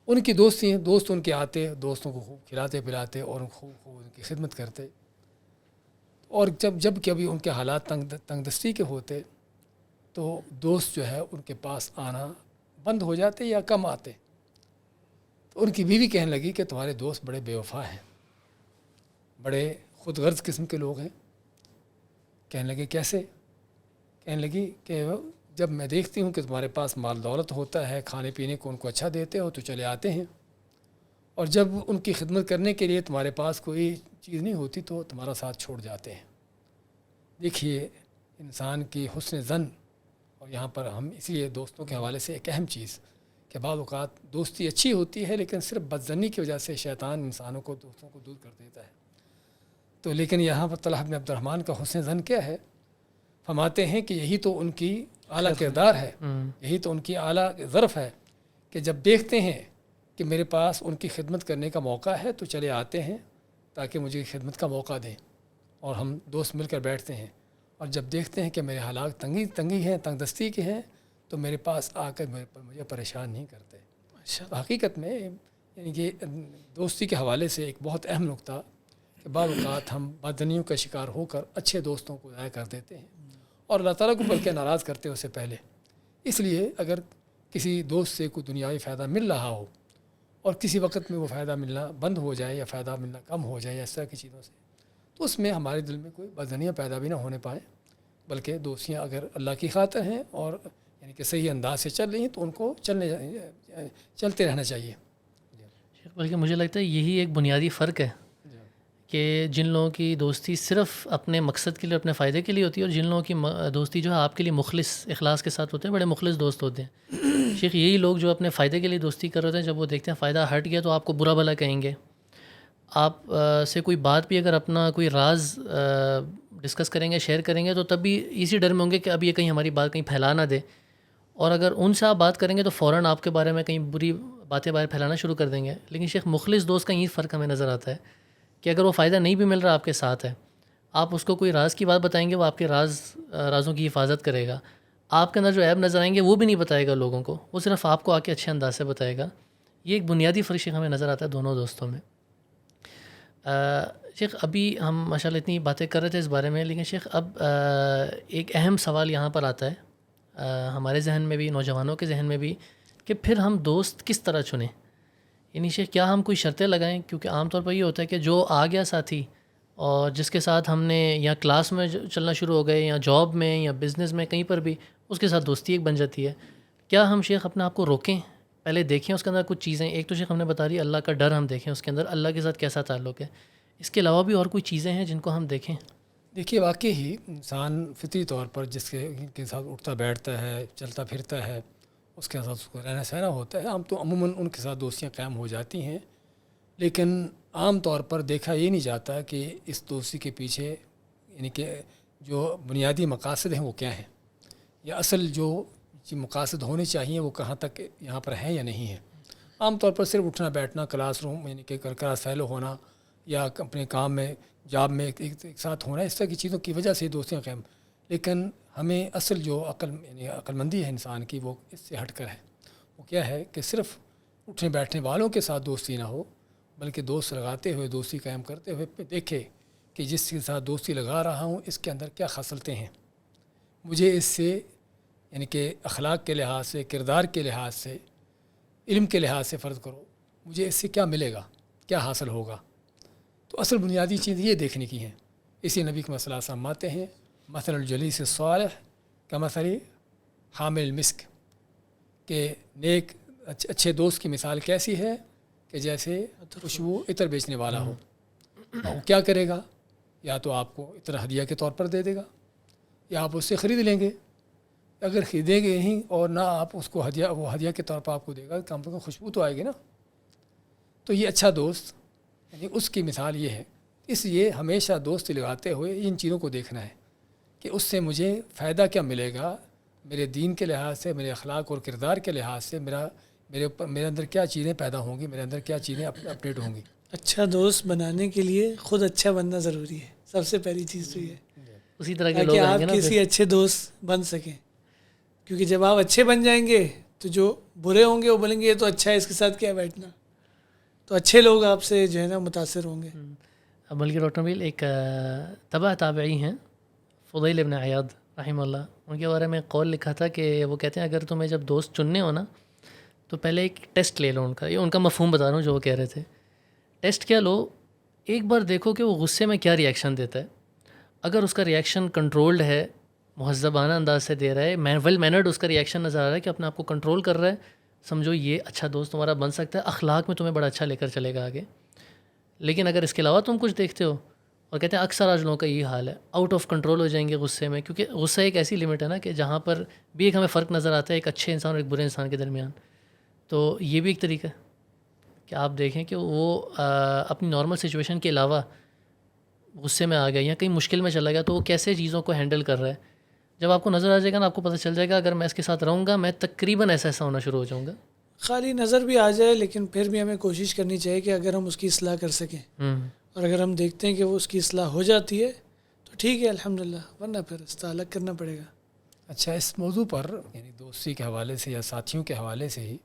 ان کی دوستی ہیں, دوست ان کے آتے, دوستوں کو خوب کھلاتے پلاتے اور خوب ان کی خدمت کرتے. اور جب کبھی ان کے حالات تنگ دستی کے ہوتے تو دوست جو ہے ان کے پاس آنا بند ہو جاتے یا کم آتے. تو ان کی بیوی کہنے لگی کہ تمہارے دوست بڑے بے وفا ہیں, بڑے خود غرض قسم کے لوگ ہیں. کہنے لگے کیسے؟ کہنے لگی کہ جب میں دیکھتی ہوں کہ تمہارے پاس مال دولت ہوتا ہے, کھانے پینے کو ان کو اچھا دیتے ہو تو چلے آتے ہیں, اور جب ان کی خدمت کرنے کے لیے تمہارے پاس کوئی چیز نہیں ہوتی تو تمہارا ساتھ چھوڑ جاتے ہیں. دیکھیے انسان کی حسن ظن, اور یہاں پر ہم اس لیے دوستوں کے حوالے سے ایک اہم چیز کہ بعض اوقات دوستی اچھی ہوتی ہے لیکن صرف بدظنی کی وجہ سے شیطان انسانوں کو دوستوں کو دور کر دیتا ہے. تو لیکن یہاں پر طلحہ بن عبد الرحمن کا حسن ظن کیا ہے؟ فرماتے ہیں کہ یہی تو ان کی اعلیٰ کردار ہے, یہی تو ان کی اعلیٰ ظرف ہے کہ جب دیکھتے ہیں کہ میرے پاس ان کی خدمت کرنے کا موقع ہے تو چلے آتے ہیں تاکہ مجھے خدمت کا موقع دیں, اور ہم دوست مل کر بیٹھتے ہیں. اور جب دیکھتے ہیں کہ میرے حالات تنگی ہیں, تنگ دستی کے ہیں, تو میرے پاس آ کر مجھے پریشان نہیں کرتے. تو حقیقت میں یعنی کہ دوستی کے حوالے سے ایک بہت اہم نقطہ کہ بعض اوقات ہم بدظنیوں کا شکار ہو کر اچھے دوستوں کو ضائع کر دیتے ہیں, اور اللہ تعالیٰ کو بلکہ ناراض کرتے ہیں اس سے پہلے. اس لیے اگر کسی دوست سے کوئی دنیاوی فائدہ مل رہا ہو اور کسی وقت میں وہ فائدہ ملنا بند ہو جائے یا فائدہ ملنا کم ہو جائے یا اس طرح کی چیزوں سے، تو اس میں ہمارے دل میں کوئی بدظنیاں پیدا بھی نہ ہونے پائیں، بلکہ دوستیاں اگر اللہ کی خاطر ہیں اور یعنی کہ صحیح انداز سے چل رہی ہیں تو ان کو چلتے رہنا چاہیے۔ بلکہ مجھے لگتا ہے یہی ایک بنیادی فرق ہے کہ جن لوگوں کی دوستی صرف اپنے مقصد کے لیے، اپنے فائدے کے لیے ہوتی ہے، اور جن لوگوں کی دوستی جو ہے آپ کے لیے مخلص اخلاص کے ساتھ ہوتے ہیں، بڑے مخلص دوست ہوتے ہیں۔ شیخ یہی لوگ جو اپنے فائدے کے لیے دوستی کر رہے ہوتے ہیں، جب وہ دیکھتے ہیں فائدہ ہٹ گیا تو آپ کو برا بھلا کہیں گے، آپ سے کوئی بات بھی اگر اپنا کوئی راز ڈسکس کریں گے، شیئر کریں گے، تو تب بھی اسی ڈر میں ہوں گے کہ اب یہ کہیں ہماری بات کہیں پھیلا نہ دے، اور اگر ان سے آپ بات کریں گے تو فوراً آپ کے بارے میں کہیں بری باتیں باہر پھیلانا شروع کر دیں گے۔ لیکن شیخ مخلص دوست کا یہی فرق ہمیں نظر آتا ہے کہ اگر وہ فائدہ نہیں بھی مل رہا آپ کے ساتھ ہے، آپ اس کو کوئی راز کی بات بتائیں گے، وہ آپ کے رازوں کی حفاظت کرے گا، آپ کے اندر جو عیب نظر آئیں گے وہ بھی نہیں بتائے گا لوگوں کو، وہ صرف آپ کو آ کے اچھے انداز سے بتائے گا۔ یہ ایک بنیادی فرق شیخ ہمیں نظر آتا ہے دونوں دوستوں میں۔ شیخ ابھی ہم ماشاءاللہ اتنی باتیں کر رہے تھے اس بارے میں، لیکن شیخ اب ایک اہم سوال یہاں پر آتا ہے ہمارے ذہن میں بھی، نوجوانوں کے ذہن میں بھی، کہ پھر ہم دوست کس طرح چنیں؟ یعنی شیخ کیا ہم کوئی شرطیں لگائیں؟ کیونکہ عام طور پر یہ ہوتا ہے کہ جو آ گیا ساتھی اور جس کے ساتھ ہم نے یا کلاس میں چلنا شروع ہو گئے یا جاب میں یا بزنس میں کہیں پر بھی، اس کے ساتھ دوستی ایک بن جاتی ہے۔ کیا ہم شیخ اپنے آپ کو روکیں، پہلے دیکھیں اس کے اندر کچھ چیزیں؟ ایک تو شیخ ہم نے بتا دی اللہ کا ڈر، ہم دیکھیں اس کے اندر اللہ کے ساتھ کیسا تعلق ہے، اس کے علاوہ بھی اور کوئی چیزیں ہیں جن کو ہم دیکھیں؟ دیکھیے واقعی ہی انسان فطری طور پر جس کے ساتھ اٹھتا بیٹھتا ہے، چلتا پھرتا ہے، اس کے ساتھ اس کو رہنا سہنا ہوتا ہے، ہم تو عموماً ان کے ساتھ دوستیاں قائم ہو جاتی ہیں، لیکن عام طور پر دیکھا یہ نہیں جاتا کہ اس دوستی کے پیچھے یعنی کہ جو بنیادی مقاصد ہیں وہ کیا ہیں، یا اصل جو مقاصد ہونے چاہیے وہ کہاں تک یہاں پر ہیں یا نہیں ہیں۔ عام طور پر صرف اٹھنا بیٹھنا، کلاس روم یعنی کہ کلاس فیلو ہونا یا اپنے کام میں جاب میں ایک ساتھ ہونا، اس طرح کی چیزوں کی وجہ سے دوستیاں قائم، لیکن ہمیں اصل جو یعنی عقل مندی ہے انسان کی، وہ اس سے ہٹ کر ہے۔ وہ کیا ہے کہ صرف اٹھنے بیٹھنے والوں کے ساتھ دوستی نہ ہو، بلکہ دوست لگاتے ہوئے، دوستی قائم کرتے ہوئے دیکھے کہ جس کے ساتھ دوستی لگا رہا ہوں اس کے اندر کیا خصلتیں ہیں، مجھے اس سے یعنی کہ اخلاق کے لحاظ سے، کردار کے لحاظ سے، علم کے لحاظ سے فرض کرو، مجھے اس سے کیا ملے گا، کیا حاصل ہوگا۔ تو اصل بنیادی چیز یہ دیکھنے کی ہے۔ اسی نبی کے مسئلہ سماتے ہیں مثل الجلیس الصالح کمثل حامل المسک، کہ نیک اچھے دوست کی مثال کیسی ہے کہ جیسے خوشبو عطر بیچنے والا ہو۔ وہ کیا کرے گا؟ یا تو آپ کو عطر ہدیہ کے طور پر دے دے گا، یا آپ اس سے خرید لیں گے۔ اگر خریدیں گے نہیں اور نہ آپ اس کو ہدیہ کے طور پر آپ کو دے گا، کم سے کم خوشبو تو آئے گی نا۔ تو یہ اچھا دوست یعنی اس کی مثال یہ ہے۔ اس لیے ہمیشہ دوست لگاتے ہوئے ان چیزوں کو دیکھنا ہے کہ اس سے مجھے فائدہ کیا ملے گا، میرے دین کے لحاظ سے، میرے اخلاق اور کردار کے لحاظ سے میرے اندر کیا چیزیں پیدا ہوں گی، میرے اندر کیا چیزیں اپڈیٹ ہوں گی۔ اچھا دوست بنانے کے لیے خود اچھا بننا ضروری ہے، سب سے پہلی چیز تو یہ اسی طرح کے لوگ تاکہ آئیں گے آپ نا کسی اچھے دوست بن سکیں، کیونکہ جب آپ اچھے بن جائیں گے تو جو برے ہوں گے وہ بولیں گے یہ تو اچھا ہے، اس کے ساتھ کیا بیٹھنا، تو اچھے لوگ آپ سے جو ہے نا متاثر ہوں گے۔ بلکہ ڈاکٹر نبیل ایک تبع تابعی ہیں فضیل ابن عیاض رحمہ اللہ، ان کے بارے میں قول لکھا تھا کہ وہ کہتے ہیں اگر تمہیں جب دوست چننے ہو نا تو پہلے ایک ٹیسٹ لے لو ان کا، یہ ان کا مفہوم بتا رہا ہوں جو وہ کہہ رہے تھے۔ ٹیسٹ کیا لو، ایک بار دیکھو کہ وہ غصے میں کیا ریئیکشن دیتا ہے، اگر اس کا ریئیکشن کنٹرولڈ ہے، مہذبانہ انداز سے دے رہا ہے، ویل مینرڈ اس کا ریئیکشن نظر آ رہا ہے کہ اپنے آپ کو کنٹرول کر رہا ہے، سمجھو یہ اچھا دوست تمہارا بن سکتا ہے، اخلاق میں تمہیں بڑا اچھا لے کر چلے گا آگے۔ لیکن اگر اس کے علاوہ تم کچھ دیکھتے ہو، اور کہتے ہیں اکثر آج لوگوں کا یہ حال ہے، آؤٹ آف کنٹرول ہو جائیں گے غصے میں، کیونکہ غصہ ایک ایسی لمٹ ہے نا کہ جہاں پر بھی ایک ہمیں فرق نظر آتا ہے ایک اچھے انسان اور ایک برے انسان کے درمیان۔ تو یہ بھی ایک طریقہ ہے کہ آپ دیکھیں کہ وہ اپنی نارمل سچویشن کے علاوہ غصے میں آ گیا یا کہیں مشکل میں چلا گیا تو وہ کیسے چیزوں کو ہینڈل کر رہا ہے۔ جب آپ کو نظر آ جائے گا نا، آپ کو پتہ چل جائے گا اگر میں اس کے ساتھ رہوں گا میں تقریباً ایسا ہونا شروع ہو جاؤں گا۔ خالی نظر بھی آ جائے لیکن پھر بھی ہمیں کوشش کرنی چاہیے کہ اگر ہم اس کی اصلاح کر سکیں، اور اگر ہم دیکھتے ہیں کہ وہ اس کی اصلاح ہو جاتی ہے تو ٹھیک ہے الحمدللہ، ورنہ پھر اس کا الگ کرنا پڑے گا۔ اچھا، اس موضوع پر یعنی دوستی کے حوالے سے یا ساتھیوں کے حوالے سے ہی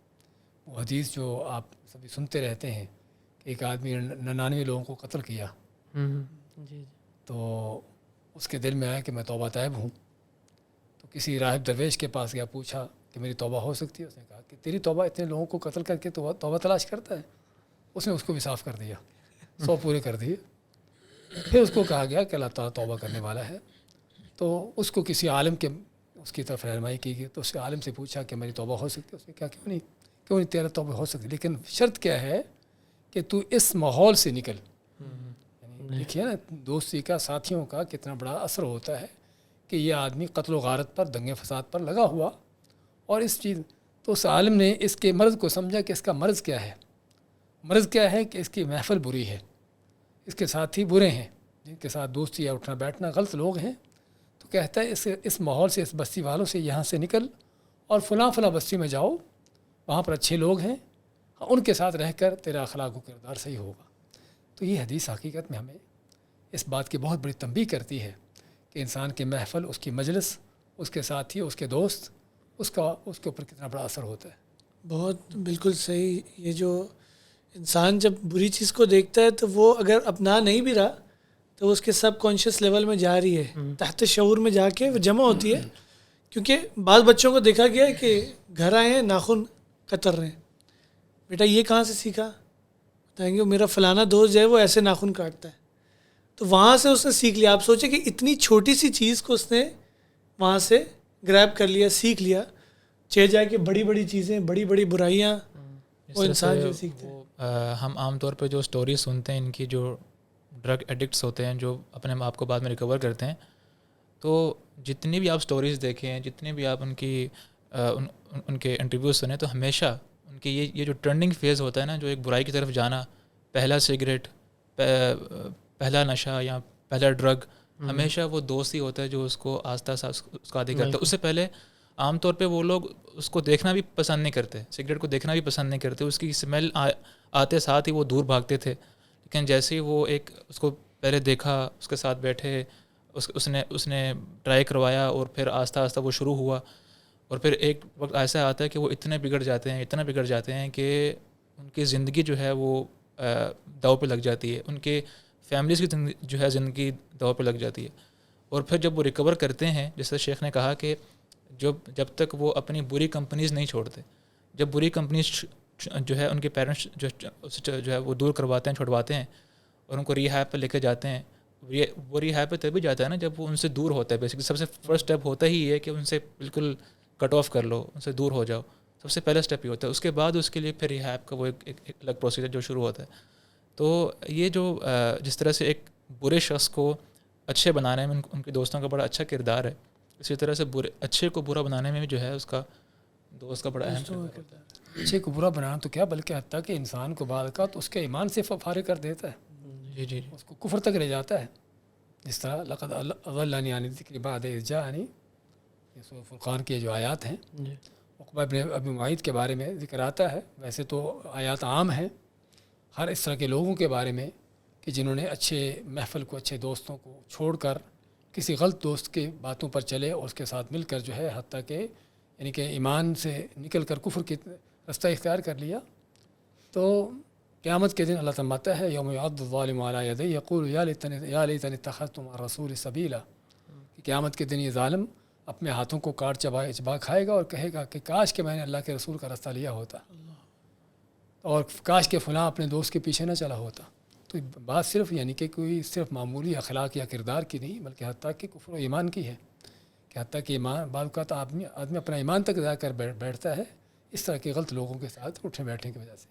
وہ حدیث جو آپ سبھی سنتے رہتے ہیں کہ ایک آدمی 99 لوگوں کو قتل کیا، جی تو اس کے دل میں آیا کہ میں توبہ طائب ہوں، تو کسی راہب درویش کے پاس گیا، پوچھا کہ میری توبہ ہو سکتی ہے؟ اس نے کہا کہ تیری توبہ اتنے لوگوں کو قتل کر کے توبہ تلاش کرتا ہے؟ اس نے اس کو بھی صاف کر دیا، 100 پورے کر دیے. پھر اس کو کہا گیا کہ اللہ تعالیٰ توبہ کرنے والا ہے. تو اس کو کسی عالم کے اس کی طرف رہنمائی کی گئی. تو اس عالم سے پوچھا کہ میری توبہ ہو سکتی ہے؟ اس نے کہا کیوں نہیں تیرا توبہ ہو سکتی، لیکن شرط کیا ہے کہ تو اس ماحول سے نکل. یعنی دیکھیے نا دوستی کا، ساتھیوں کا کتنا بڑا اثر ہوتا ہے کہ یہ آدمی قتل و غارت پر، دنگے فساد پر لگا ہوا، اور اس چیز تو اس عالم نے اس کے مرض کو سمجھا کہ اس کا مرض کیا ہے. مرض کیا ہے کہ اس کی محفل بری ہے، اس کے ساتھی برے ہیں، جن کے ساتھ دوستی یا اٹھنا بیٹھنا غلط لوگ ہیں. تو کہتا ہے اس ماحول سے، اس بستی والوں سے یہاں سے نکل اور فلاں بستی میں جاؤ، وہاں پر اچھے لوگ ہیں، ان کے ساتھ رہ کر تیرا اخلاق و کردار صحیح ہوگا. تو یہ حدیث حقیقت میں ہمیں اس بات کی بہت بڑی تنبیہ کرتی ہے کہ انسان کی محفل، اس کی مجلس، اس کے ساتھی، اس کے دوست، اس کے اوپر کتنا بڑا اثر ہوتا ہے. بہت بالکل صحیح. یہ جو انسان جب بری چیز کو دیکھتا ہے تو وہ اگر اپنا نہیں بھی رہا تو اس کے سب کانشیس لیول میں جا رہی ہے، تحت شعور میں جا کے وہ جمع ہوتی ہے. کیونکہ بعض بچوں کو دیکھا گیا ہے کہ گھر آئے ہیں ناخن کتر رہے ہیں. بیٹا یہ کہاں سے سیکھا؟ بتائیں گے میرا فلانا دوست جو ہے وہ ایسے ناخن کاٹتا ہے. تو وہاں سے اس نے سیکھ لیا. آپ سوچیں کہ اتنی چھوٹی سی چیز کو اس نے وہاں سے گریب کر لیا، سیکھ لیا. جائے کہ بڑی بڑی چیزیں، بڑی بڑی برائیاں وہ انسان جو سیکھتے ہیں. ہم عام طور پہ جو سٹوریز سنتے ہیں ان کی، جو ڈرگ ایڈکٹس ہوتے ہیں جو اپنے آپ کو بعد میں ریکور کرتے ہیں، تو جتنی بھی آپ سٹوریز دیکھیں، جتنے بھی آپ ان کے انٹرویوز سنیں، تو ہمیشہ ان کی یہ جو ٹرنڈنگ فیز ہوتا ہے نا، جو ایک برائی کی طرف جانا، پہلا سگریٹ، پہلا نشہ یا پہلا ڈرگ، ہمیشہ وہ دوست ہی ہوتا ہے جو اس کو آہستہ آہستہ اس کا عادی کرتا ہے. اس سے پہلے عام طور پہ وہ لوگ اس کو دیکھنا بھی پسند نہیں کرتے، سگریٹ کو دیکھنا بھی پسند نہیں کرتے، اس کی اسمیل آتے ساتھ ہی وہ دور بھاگتے تھے. لیکن جیسے ہی وہ اس کو پہلے دیکھا، اس کے ساتھ بیٹھے، اس نے ٹرائی کروایا، اور پھر آہستہ آہستہ وہ شروع ہوا. اور پھر ایک وقت ایسا آتا ہے کہ وہ اتنا بگڑ جاتے ہیں کہ ان کی زندگی جو ہے وہ داؤ پہ لگ جاتی ہے، ان کے فیملیز کی جو ہے زندگی داؤ پہ لگ جاتی ہے. اور پھر جب وہ ریکور کرتے ہیں، جیسے شیخ نے کہا کہ جب تک وہ اپنی بری کمپنیز نہیں چھوڑتے، جب بری کمپنیز جو ہے ان کے پیرنٹس جو ہے وہ دور کرواتے ہیں، چھوڑواتے ہیں، اور ان کو ریہیب پہ لے کے جاتے ہیں. وہ ریہیب پہ تبھی جاتا ہے نا جب وہ ان سے دور ہوتا ہے. بیسیکلی سب سے فرسٹ اسٹیپ ہوتا ہی ہے کہ ان سے بالکل کٹ آف کر لو، ان سے دور ہو جاؤ. سب سے پہلا اسٹیپ ہی ہوتا ہے. اس کے بعد اس کے لیے پھر ریہیب کا وہ ایک الگ پروسیجر جو شروع ہوتا ہے. تو یہ جو جس طرح سے ایک برے شخص کو اچھے بنانے میں ان کے دوستوں کا بڑا اچھا کردار ہے، اسی طرح سے اچھے کو برا بنانے میں بھی جو ہے اس کا دوست کا بڑا اہم کردار ہے. اچھے کو برا بنانا تو کیا، بلکہ حتیٰ کہ انسان کو بعد کا تو اس کے ایمان سے فارغ کر دیتا ہے. جی، اس کو کفر تک لے جاتا ہے. جس طرح لقد اضلنی عن الذکر بعد اذ جاءنی، یہ سورۃ فرقان کی جو آیات ہیں، عقبہ بن ابی معیط کے بارے میں ذکر آتا ہے. ویسے تو آیات عام ہیں ہر اس طرح کے لوگوں کے بارے میں کہ جنہوں نے اچھے محفل کو، اچھے دوستوں کو چھوڑ کر کسی غلط دوست کے باتوں پر چلے اور اس کے ساتھ مل کر جو ہے حتیٰ کہ یعنی کہ ایمان سے نکل کر کفر کی رستہ اختیار کر لیا. تو قیامت کے دن اللہ فرماتا ہے یوم یعض الظالم علی یدیہ یقول یا لیتنی اتخذت مع الرسول سبیلا، کہ قیامت کے دن یہ ظالم اپنے ہاتھوں کو کاٹ چبا کھائے گا اور کہے گا کہ کاش کہ میں نے اللہ کے رسول کا رستہ لیا ہوتا، اور کاش کہ فلاں اپنے دوست کے پیچھے نہ چلا ہوتا. تو بات صرف یعنی کہ کوئی صرف معمولی اخلاق یا کردار کی نہیں، بلکہ حتیٰ کہ کفر و ایمان کی ہے، کہ حتیٰ کہ ایمان بعض اوقات آدمی اپنا ایمان تک ضائع کر بیٹھتا ہے اس طرح کے غلط لوگوں کے ساتھ اٹھنے بیٹھنے کی وجہ سے.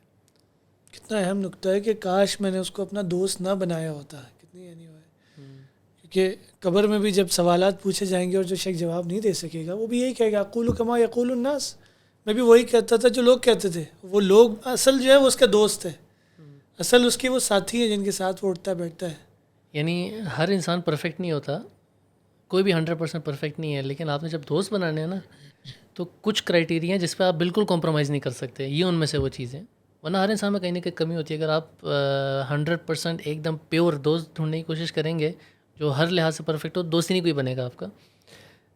کتنا اہم نقطہ ہے کہ کاش میں نے اس کو اپنا دوست نہ بنایا ہوتا. کتنی یعنی وہ ہے، کیونکہ قبر میں بھی جب سوالات پوچھے جائیں گے اور جو شخص جواب نہیں دے سکے گا وہ بھی یہی کہے گا اقول کما یقول الناس، میں بھی وہی کہتا تھا جو لوگ کہتے تھے. وہ لوگ اصل جو ہے وہ اس کا دوست ہے، اصل اس کے وہ ساتھی ہیں جن کے ساتھ وہ اٹھتا بیٹھتا ہے. یعنی ہر انسان پرفیکٹ نہیں ہوتا، کوئی بھی 100% پرفیکٹ نہیں ہے، لیکن آپ نے جب دوست بنانے ہیں نا تو کچھ کرائٹیریا ہیں جس پہ آپ بالکل کمپرومائز نہیں کر سکتے. یہ ان میں سے وہ چیزیں، ورنہ ہر انسان میں کہیں نہ کہیں کمی ہوتی ہے. اگر آپ 100% ایک دم پیور دوست ڈھونڈنے کی کوشش کریں گے جو ہر لحاظ سے پرفیکٹ ہو، دوست ہی نہیں کوئی بنے گا آپ کا.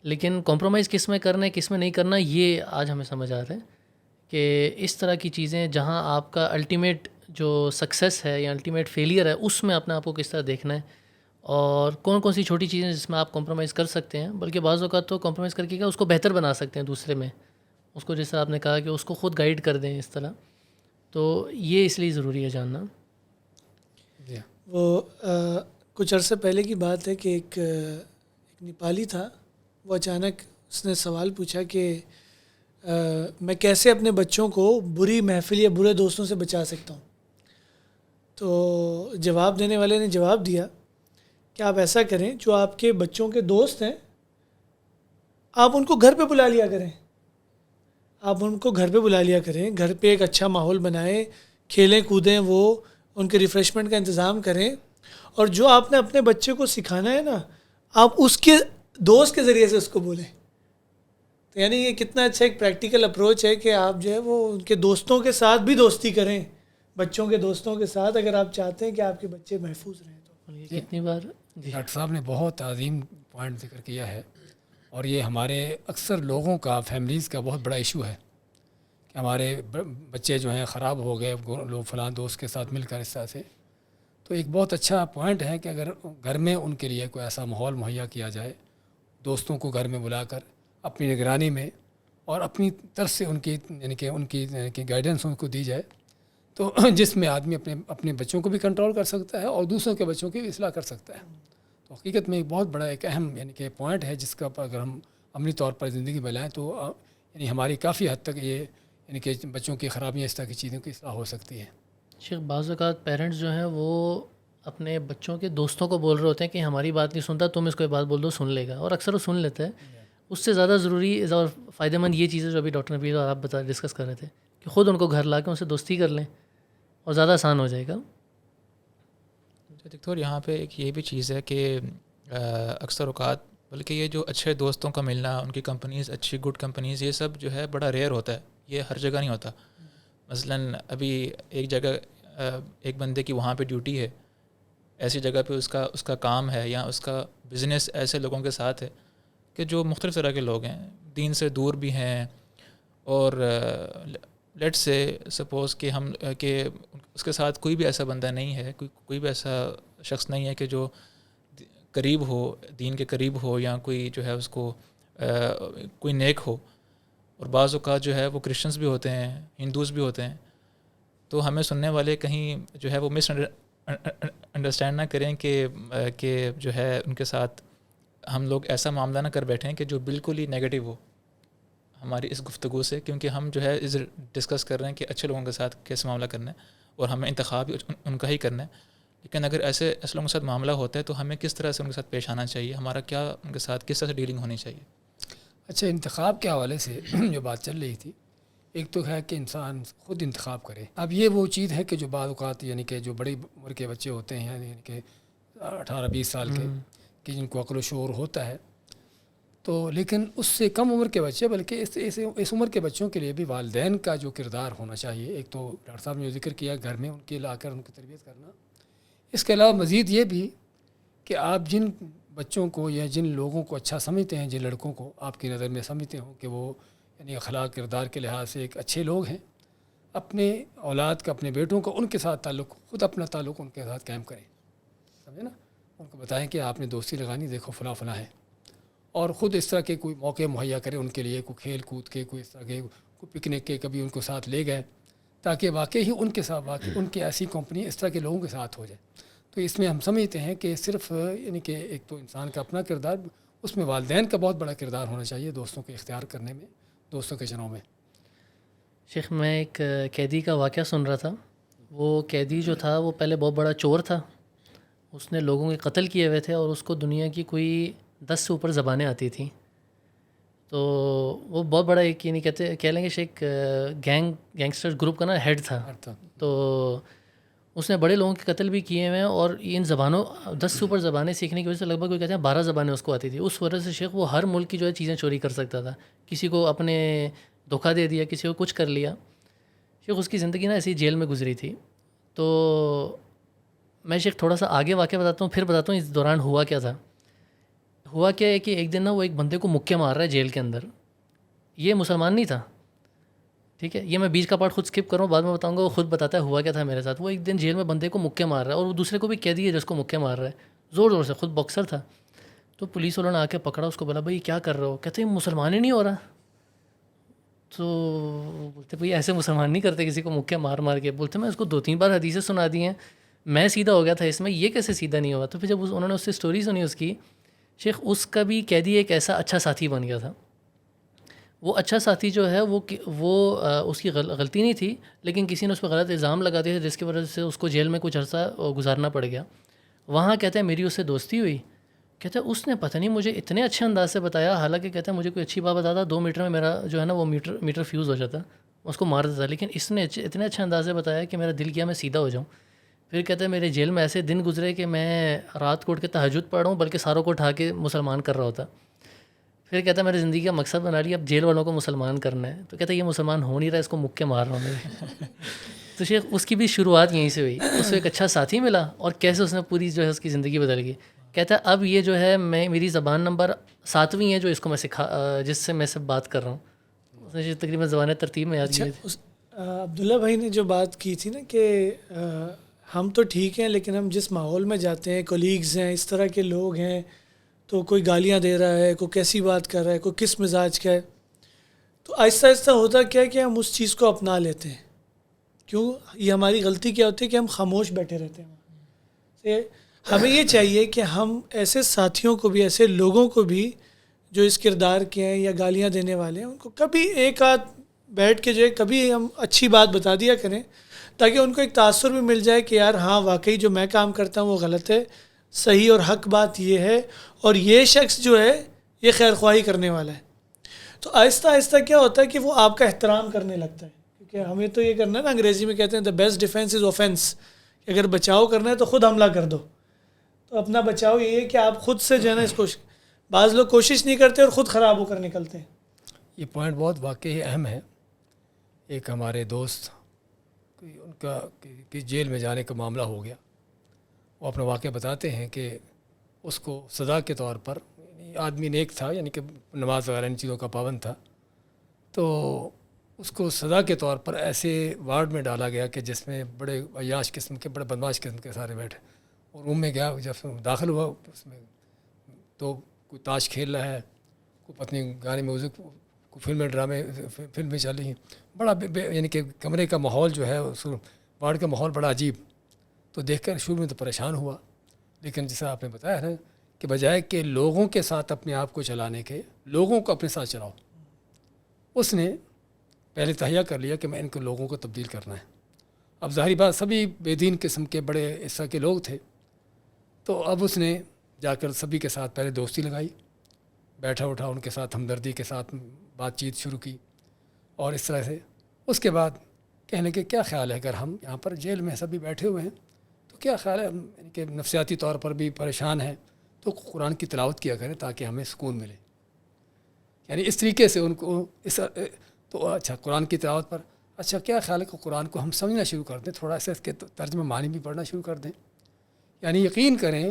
لیکن کمپرومائز کس میں کرنا ہے کس میں نہیں کرنا، یہ آج ہمیں سمجھ آ رہا ہے کہ اس طرح کی چیزیں جہاں آپ کا الٹیمیٹ جو سکسیس ہے یا الٹیمیٹ فیلئر ہے اس میں اپنے آپ کو کس طرح دیکھنا ہے، اور کون سی چھوٹی چیزیں جس میں آپ کمپرومائز کر سکتے ہیں، بلکہ بعض اوقات تو کمپرومائز کر کے کیا اس کو بہتر بنا سکتے ہیں دوسرے میں. اس کو جس طرح آپ نے کہا کہ اس کو خود گائیڈ کر دیں اس طرح. تو یہ اس لیے ضروری ہے جاننا. جی وہ کچھ عرصے پہلے کی بات ہے کہ ایک نیپالی تھا. وہ اچانک اس نے سوال پوچھا کہ میں کیسے اپنے بچوں کو بری محفل یا برے دوستوں سے بچا سکتا ہوں. تو جواب دینے والے نے جواب دیا کہ آپ ایسا کریں, جو آپ کے بچوں کے دوست ہیں آپ ان کو گھر پہ بلا لیا کریں. آپ ان کو گھر پہ بلا لیا کریں, گھر پہ ایک اچھا ماحول بنائیں, کھیلیں کودیں, وہ ان کے ریفریشمنٹ کا انتظام کریں, اور جو آپ نے اپنے بچے کو سکھانا ہے نا آپ اس کے دوست کے ذریعے سے اس کو بولیں. تو یعنی یہ کتنا اچھا ایک پریکٹیکل اپروچ ہے کہ آپ جو ہے وہ ان کے دوستوں کے ساتھ بھی دوستی کریں, بچوں کے دوستوں کے ساتھ, اگر آپ چاہتے ہیں کہ آپ کے بچے محفوظ رہیں تو. اور یہ کتنی بار ڈاکٹر صاحب نے بہت عظیم پوائنٹ ذکر کیا ہے, اور یہ ہمارے اکثر لوگوں کا, فیملیز کا بہت بڑا ایشو ہے کہ ہمارے بچے جو ہیں خراب ہو گئے لوگ فلاں دوست کے ساتھ مل کر اس طرح سے. تو ایک بہت اچھا پوائنٹ ہے کہ اگر گھر میں ان کے لیے کوئی ایسا ماحول مہیا کیا جائے, دوستوں کو گھر میں بلا کر اپنی نگرانی میں اور اپنی طرف سے ان کی گائیڈنس ان کو دی جائے, تو جس میں آدمی اپنے بچوں کو بھی کنٹرول کر سکتا ہے اور دوسروں کے بچوں کی بھی اصلاح کر سکتا ہے. تو حقیقت میں ایک بہت بڑا ایک اہم پوائنٹ ہے جس کا اگر ہم عملی طور پر زندگی میں لائیں تو ہماری کافی حد تک یہ کہ بچوں کی خرابیاں اس طرح کی چیزوں کی اصلاح ہو سکتی ہے. شیخ, بعض اوقات پیرنٹس جو ہیں وہ اپنے بچوں کے دوستوں کو بول رہے ہوتے ہیں کہ ہماری بات نہیں سنتا, تم اس کو یہ بات بول دو سن لے گا, اور اکثر وہ سن لیتا ہے. اس سے زیادہ ضروری اور فائدہ مند یہ چیزیں جو ابھی ڈاکٹر نبیل اور آپ ڈسکس کر رہے تھے کہ خود ان کو گھر لا کے ان سے دوستی کر لیں اور زیادہ آسان ہو جائے گا. دکتور یہاں پہ ایک یہ بھی چیز ہے کہ اکثر اوقات بلکہ یہ جو اچھے دوستوں کا ملنا, ان کی کمپنیز, اچھی گڈ کمپنیز, یہ سب جو ہے بڑا ریئر ہوتا ہے, یہ ہر جگہ نہیں ہوتا. مثلاً ابھی ایک جگہ ایک بندے کی وہاں پہ ڈیوٹی ہے, ایسی جگہ پہ اس کا کام ہے یا اس کا بزنس ایسے لوگوں کے ساتھ ہے کہ جو مختلف طرح کے لوگ ہیں, دین سے دور بھی ہیں, اور لیٹ سے سپوز کہ اس کے ساتھ کوئی بھی ایسا بندہ نہیں ہے, کوئی بھی ایسا شخص نہیں ہے کہ جو قریب ہو, دین کے قریب ہو, یا کوئی جو ہے اس کو کوئی نیک ہو. اور بعض اوقات جو ہے وہ کرسچنز بھی ہوتے ہیں, ہندوز بھی ہوتے ہیں. تو ہمیں سننے والے کہیں جو ہے وہ مس انڈرسٹینڈ نہ کریں کہ جو ہے ان کے ساتھ ہم لوگ ایسا معاملہ نہ کر بیٹھیں کہ جو بالکل ہی نیگیٹو ہو ہماری اس گفتگو سے, کیونکہ ہم جو ہے ڈسکس کر رہے ہیں کہ اچھے لوگوں کے ساتھ کیسے معاملہ کرنا ہے اور ہمیں انتخاب ان کا ہی کرنا ہے. لیکن اگر ایسے لوگوں کے ساتھ معاملہ ہوتا ہے تو ہمیں کس طرح سے ان کے ساتھ پیش آنا چاہیے, ہمارا کیا ان کے ساتھ کس طرح سے ڈیلنگ ہونی چاہیے. اچھا, انتخاب کے حوالے سے جو بات چل رہی تھی, ایک تو ہے کہ انسان خود انتخاب کرے. اب یہ وہ چیز ہے کہ جو بعض اوقات کہ جو بڑی عمر کے بچے ہوتے ہیں کہ 18-20 سال کے, کہ جن کو عقل و شعور ہوتا ہے, تو لیکن اس سے کم عمر کے بچے, بلکہ اس عمر کے بچوں کے لیے بھی والدین کا جو کردار ہونا چاہیے. ایک تو ڈاکٹر صاحب نے جو ذکر کیا گھر میں ان کے لا کر ان کی تربیت کرنا, اس کے علاوہ مزید یہ بھی کہ آپ جن بچوں کو یا جن لوگوں کو اچھا سمجھتے ہیں, جن لڑکوں کو آپ کی نظر میں سمجھتے ہوں کہ وہ اخلاق کردار کے لحاظ سے ایک اچھے لوگ ہیں, اپنے اولاد کا, اپنے بیٹوں کا ان کے ساتھ خود اپنا تعلق ان کے ساتھ قائم کریں. سمجھے نا, ان کو بتائیں کہ آپ نے دوستی لگانی, دیکھو فلاں فلاں ہے, اور خود اس طرح کے کوئی موقع مہیا کریں ان کے لیے, کوئی کھیل کود کے, کوئی اس طرح کے, کوئی پکنک کے, کبھی ان کو ساتھ لے گئے, تاکہ واقعی ہی ان کے ساتھ ان کی ایسی کمپنی اس طرح کے لوگوں کے ساتھ ہو جائے. تو اس میں ہم سمجھتے ہیں کہ صرف کہ ایک تو انسان کا اپنا کردار, اس میں والدین کا بہت بڑا کردار ہونا چاہیے دوستوں کے اختیار کرنے میں, دوستوں کے چناؤ میں. شیخ, میں ایک قیدی کا واقعہ سن رہا تھا. وہ قیدی جو تھا وہ پہلے بہت بڑا چور تھا, اس نے لوگوں کے قتل کیے ہوئے تھے, اور اس کو دنیا کی کوئی 10 سے اوپر زبانیں آتی تھیں. تو وہ بہت بڑا ایک کہہ لیں گے ایک گینگسٹر گروپ کا ہیڈ تھا. تو اس نے بڑے لوگوں کے قتل بھی کیے ہوئے ہیں, اور ان زبانوں 10 سے اوپر زبانیں سیکھنے کی وجہ سے لگ بھگ کوئی کہتے ہیں 12 زبانیں اس کو آتی تھی. اس وجہ سے شیخ وہ ہر ملک کی جو ہے چیزیں چوری کر سکتا تھا. کسی کو اپنے دھوکہ دے دیا, کسی کو کچھ کر لیا. شیخ اس کی زندگی ایسی جیل میں گزری تھی. تو میں شیخ تھوڑا سا آگے واقعہ بتاتا ہوں, پھر بتاتا ہوں اس دوران ہوا کیا تھا. ہوا کیا ہے کہ ایک دن وہ ایک بندے کو مکے مار رہا ہے جیل کے اندر. یہ مسلمان نہیں تھا, ٹھیک ہے, یہ میں بیچ کا پارٹ خود اسکپ کروں, بعد میں بتاؤں گا وہ خود بتاتا ہے ہوا کیا تھا میرے ساتھ. وہ ایک دن جیل میں بندے کو مکے مار رہا ہے, اور وہ دوسرے کو بھی قیدی ہے جس کو مکے مار رہا ہے زور زور سے, خود باکسر تھا. تو پولیس والوں نے آ کے پکڑا اس کو, بولا بھائی کیا کر رہے ہو؟ کہتے ہیں مسلمان ہی نہیں ہو رہا. تو بولتے بھائی ایسے مسلمان نہیں کرتے کسی کو مکے مار مار کے. بولتے میں اس کو 2-3 بار حدیثیں سنا دی ہیں, میں سیدھا ہو گیا تھا اس میں, یہ کیسے سیدھا نہیں ہوا. تو پھر جب انہوں نے اس سے اسٹوری سنی اس کی, شیخ اس کا بھی قیدی ایک ایسا اچھا ساتھی بن گیا تھا. وہ اچھا ساتھی جو ہے وہ اس کی غلطی نہیں تھی, لیکن کسی نے اس پہ غلط الزام لگا دیا جس کی وجہ سے اس کو جیل میں کچھ عرصہ گزارنا پڑ گیا. وہاں کہتے ہیں میری اس سے دوستی ہوئی. کہتے ہیں اس نے پتہ نہیں مجھے اتنے اچھے انداز سے بتایا, حالانکہ کہتے ہیں مجھے کوئی اچھی بات بتاتا 2 میٹر میں میرا جو ہے نا وہ میٹر فیوز ہو جاتا, اس کو مار دیتا, لیکن اس نے اتنے اچھے انداز سے بتایا کہ میرا دل کیا میں سیدھا ہو جاؤں. پھر کہتے ہیں میرے جیل میں ایسے دن گزرے کہ میں رات کو اٹھ کے تہجد پڑھ رہا ہوں, بلکہ ساروں کو اٹھا کے مسلمان کر رہا ہوتا. پھر کہتا ہے میں نے زندگی کا مقصد بنا لیا اب جیل والوں کو مسلمان کرنا ہے. تو کہتا ہے یہ مسلمان ہو نہیں رہا, اس کو مکے مار رہا ہوں میں. تو شیخ اس کی بھی شروعات یہیں سے ہوئی, اس کو ایک اچھا ساتھی ملا اور کیسے اس نے پوری جو ہے اس کی زندگی بدل گئی. کہتا ہے اب یہ جو ہے میری زبان نمبر 7ویں ہے جو اس کو میں جس سے میں سب بات کر رہا ہوں. اس نے تقریباً زبان ترتیب میں یاد کی تھی. عبداللہ بھائی نے جو بات کی تھی نا کہ ہم تو ٹھیک ہیں لیکن ہم جس ماحول میں جاتے ہیں, کولیگز ہیں, اس طرح کے لوگ ہیں, تو کوئی گالیاں دے رہا ہے, کوئی کیسی بات کر رہا ہے, کوئی کس مزاج کا ہے, تو آہستہ آہستہ ہوتا کیا کہ ہم اس چیز کو اپنا لیتے ہیں. کیوں یہ ہماری غلطی کیا ہوتی ہے کہ ہم خاموش بیٹھے رہتے ہیں. ہمیں یہ چاہیے کہ ہم ایسے ساتھیوں کو بھی, ایسے لوگوں کو بھی جو اس کردار کے ہیں یا گالیاں دینے والے ہیں, ان کو کبھی ایک آدھ بیٹھ کے جو ہے کبھی ہم اچھی بات بتا دیا کریں, تاکہ ان کو ایک تاثر بھی مل جائے کہ یار ہاں واقعی جو میں کام کرتا ہوں وہ غلط ہے, صحیح اور حق بات یہ ہے, اور یہ شخص جو ہے یہ خیر خواہی کرنے والا ہے. تو آہستہ آہستہ کیا ہوتا ہے کہ وہ آپ کا احترام کرنے لگتا ہے. کیونکہ ہمیں تو یہ کرنا ہے نا, انگریزی میں کہتے ہیں the best defence is offence, کہ اگر بچاؤ کرنا ہے تو خود حملہ کر دو. تو اپنا بچاؤ یہ ہے کہ آپ خود سے جو ہے نا اس کو, بعض لوگ کوشش نہیں کرتے اور خود خراب ہو کر نکلتے ہیں. یہ پوائنٹ بہت واقعی اہم ہے. ایک ہمارے دوست ان کا کہ جیل میں جانے کا معاملہ ہو گیا, وہ اپنا واقعہ بتاتے ہیں کہ اس کو سزا کے طور پر, آدمی نیک تھا یعنی کہ نماز وغیرہ ان چیزوں کا پابند تھا, تو اس کو سزا کے طور پر ایسے وارڈ میں ڈالا گیا کہ جس میں بڑے عیاش قسم کے, بڑے بدماش قسم کے سارے بیٹھے. اور روم میں گیا, جب داخل ہوا اس میں تو کوئی تاش کھیل رہا ہے, کوئی اپنی گانے میوزک, کوئی فلمیں ڈرامے فلمیں چل رہی ہیں. بڑا یعنی کہ کمرے کا ماحول جو ہے وارڈ کا ماحول بڑا عجیب. تو دیکھ کر شروع میں تو پریشان ہوا, لیکن جیسا آپ نے بتایا ہے کہ بجائے کہ لوگوں کے ساتھ اپنے آپ کو چلانے کے, لوگوں کو اپنے ساتھ چلاؤ, اس نے پہلے تہیہ کر لیا کہ میں ان کو لوگوں کو تبدیل کرنا ہے. اب ظاہری بات سبھی بے دین قسم کے بڑے اس طرح کے لوگ تھے, تو اب اس نے جا کر سبھی کے ساتھ پہلے دوستی لگائی, بیٹھا اٹھا ان کے ساتھ ہمدردی کے ساتھ بات چیت شروع کی, اور اس طرح سے اس کے بعد کہنے کہ کیا خیال ہے اگر ہم یہاں پر جیل میں سبھی بیٹھے ہوئے ہیں تو کیا خیال ہے ہم کہ نفسیاتی طور پر بھی پریشان ہیں تو قرآن کی تلاوت کیا کریں تاکہ ہمیں سکون ملے. یعنی اس طریقے سے ان کو تو اچھا قرآن کی تلاوت پر اچھا کیا خیال ہے کہ قرآن کو ہم سمجھنا شروع کر دیں, تھوڑا سا اس کے ترجمہ معنی بھی پڑھنا شروع کر دیں. یعنی یقین کریں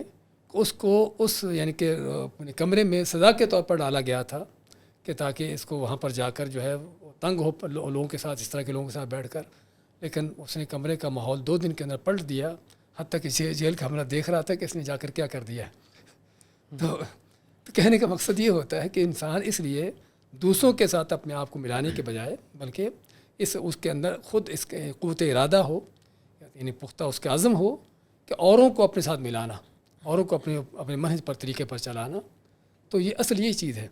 کہ اس کو اس یعنی کہ کمرے میں سزا کے طور پر ڈالا گیا تھا کہ تاکہ اس کو وہاں پر جا کر جو ہے تنگ ہو لوگوں کے ساتھ, اس طرح کے لوگوں کے ساتھ بیٹھ کر, لیکن اس نے کمرے کا ماحول 2 دن کے اندر پلٹ دیا. حتیٰ کہ جیل کا ہمارا دیکھ رہا تھا کہ اس نے جا کر کیا کر دیا ہے. تو کہنے کا مقصد یہ ہوتا ہے کہ انسان اس لیے دوسروں کے ساتھ اپنے آپ کو ملانے کے بجائے بلکہ اس کے اندر خود اس کے قوت ارادہ ہو, یعنی پختہ اس کا عزم ہو کہ اوروں کو اپنے ساتھ ملانا, اوروں کو اپنے منہج پر طریقے پر چلانا. تو یہ اصل یہ چیز ہے.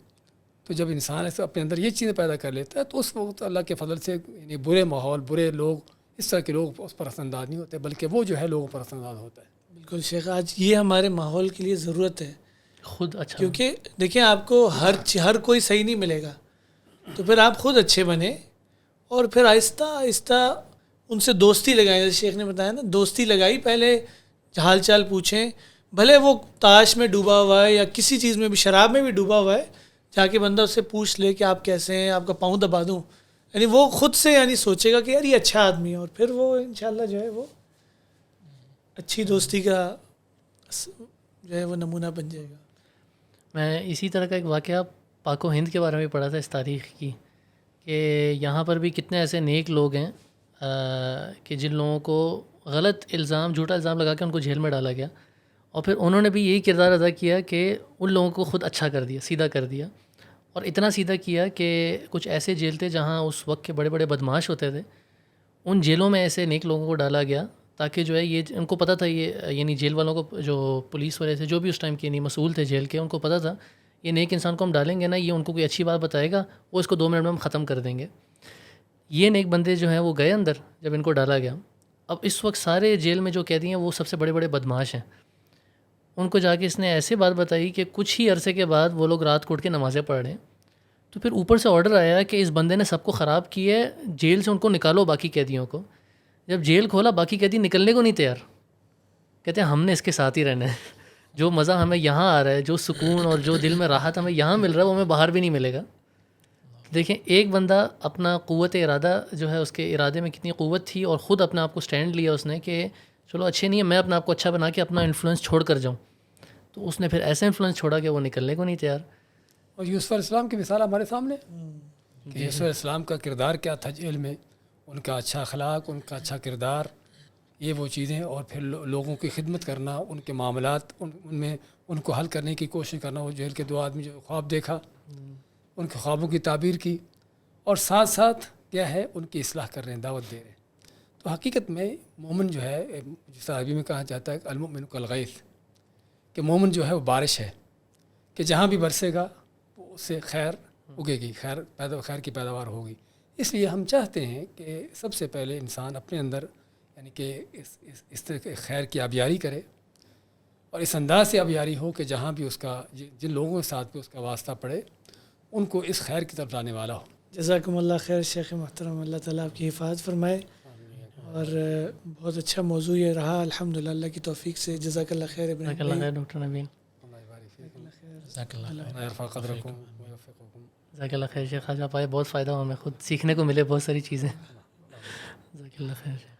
تو جب انسان ایسے اپنے اندر یہ چیزیں پیدا کر لیتا ہے تو اس وقت اللہ کے فضل سے یعنی برے ماحول, برے لوگ, اس طرح کے لوگ اس پر اثر انداز نہیں ہوتے, بلکہ وہ جو ہے لوگوں پر اثر انداز ہوتا ہے. بالکل شیخ, آج یہ ہمارے ماحول کے لیے ضرورت ہے خود اچھا, کیونکہ دیکھیں آپ کو ہر کوئی صحیح نہیں ملے گا, تو پھر آپ خود اچھے بنیں اور پھر آہستہ آہستہ ان سے دوستی لگائیں. جیسے شیخ نے بتایا نا, دوستی لگائی, پہلے حال چال پوچھیں, بھلے وہ تاش میں ڈوبا ہوا ہے یا کسی چیز میں بھی, شراب میں بھی ڈوبا ہوا ہے, جا کے بندہ اس سے پوچھ لے کہ آپ کیسے ہیں, آپ کا پاؤں دبا دوں. یعنی وہ خود سے یعنی سوچے گا کہ یار یہ اچھا آدمی ہے, اور پھر وہ انشاءاللہ جو ہے وہ اچھی دوستی کا جو ہے وہ نمونہ بن جائے گا. میں اسی طرح کا ایک واقعہ پاک و ہند کے بارے میں پڑھا تھا اس تاریخ کی, کہ یہاں پر بھی کتنے ایسے نیک لوگ ہیں کہ جن لوگوں کو غلط الزام, جھوٹا الزام لگا کے ان کو جیل میں ڈالا گیا, اور پھر انہوں نے بھی یہی کردار ادا کیا کہ ان لوگوں کو خود اچھا کر دیا, سیدھا کر دیا. اور اتنا سیدھا کیا کہ کچھ ایسے جیل تھے جہاں اس وقت کے بڑے بڑے بدماش ہوتے تھے، ان جیلوں میں ایسے نیک لوگوں کو ڈالا گیا تاکہ جو ہے یہ ان کو پتہ تھا، یہ یعنی جیل والوں کو، جو پولیس والے تھے، جو بھی اس ٹائم کے یعنی مسئول تھے جیل کے، ان کو پتہ تھا یہ نیک انسان کو ہم ڈالیں گے نا، یہ ان کو کوئی اچھی بات بتائے گا، وہ اس کو 2 منٹ میں ہم ختم کر دیں گے۔ یہ نیک بندے جو ہیں وہ گئے اندر جب ان کو ڈالا گیا۔ اب اس وقت سارے جیل میں جو قیدی ہیں وہ سب سے بڑے بڑے بدماش ہیں، ان کو جا کے اس نے ایسے بات بتائی کہ کچھ ہی عرصے کے بعد وہ لوگ رات کو اٹھ کے نمازیں پڑھ رہے ہیں۔ تو پھر اوپر سے آرڈر آیا کہ اس بندے نے سب کو خراب کیا ہے، جیل سے ان کو نکالو باقی قیدیوں کو۔ جب جیل کھولا باقی قیدی نکلنے کو نہیں تیار، کہتے ہیں ہم نے اس کے ساتھ ہی رہنا ہے، جو مزہ ہمیں یہاں آ رہا ہے، جو سکون اور جو دل میں راحت ہمیں یہاں مل رہا ہے وہ ہمیں باہر بھی نہیں ملے گا۔ دیکھیں ایک بندہ اپنا قوت ارادہ جو ہے، اس کے ارادے میں کتنی قوت تھی، اور خود اپنے آپ کو سٹینڈ لیا اس نے کہ چلو اچھے نہیں ہے، میں اپنے آپ کو اچھا بنا کے اپنا انفلوئنس چھوڑ کر جاؤں، تو اس نے پھر ایسا انفلوئنس چھوڑا کہ وہ نکلنے کو نہیں تیار۔ اور یوسف علیہ السلام کی مثال ہمارے سامنے کہ یوسف علیہ السلام کا کردار کیا تھا جیل میں، ان کا اچھا اخلاق، ان کا اچھا کردار، یہ وہ چیزیں، اور پھر لوگوں کی خدمت کرنا، ان کے معاملات ان میں ان کو حل کرنے کی کوشش کرنا۔ وہ جیل کے 2 آدمی جو خواب دیکھا، ان کے خوابوں کی تعبیر کی، اور ساتھ ساتھ کیا ہے ان کی اصلاح کر رہے ہیں، دعوت دے رہے ہیں۔ تو حقیقت میں مومن جو ہے، جس عربی میں کہا جاتا ہے المؤمن کالغیث، کہ مومن جو ہے وہ بارش ہے، کہ جہاں بھی برسے گا وہ اس سے خیر اگے گی، خیر کی پیداوار ہوگی۔ اس لیے ہم چاہتے ہیں کہ سب سے پہلے انسان اپنے اندر یعنی کہ اس طرح کے خیر کی آبیاری کرے، اور اس انداز سے آبیاری ہو کہ جہاں بھی اس کا، جن لوگوں کے ساتھ بھی اس کا واسطہ پڑے، ان کو اس خیر کی طرف لانے والا ہو۔ جزاکم اللہ خیر شیخ محترم، اللہ تعالیٰ آپ کی حفاظت فرمائے، اور بہت اچھا موضوع یہ رہا الحمدللہ، اللہ کی توفیق سے۔ جزاک اللہ خیر ابراہیم جزاک اللہ خیر ڈاکٹر نبیل، جزاک اللہ خیر۔ جزاک اللہ خیر شیخ، آج آپ آئے بہت فائدہ ہوا، ہمیں خود سیکھنے کو ملے بہت ساری چیزیں۔ جزاک اللہ خیر۔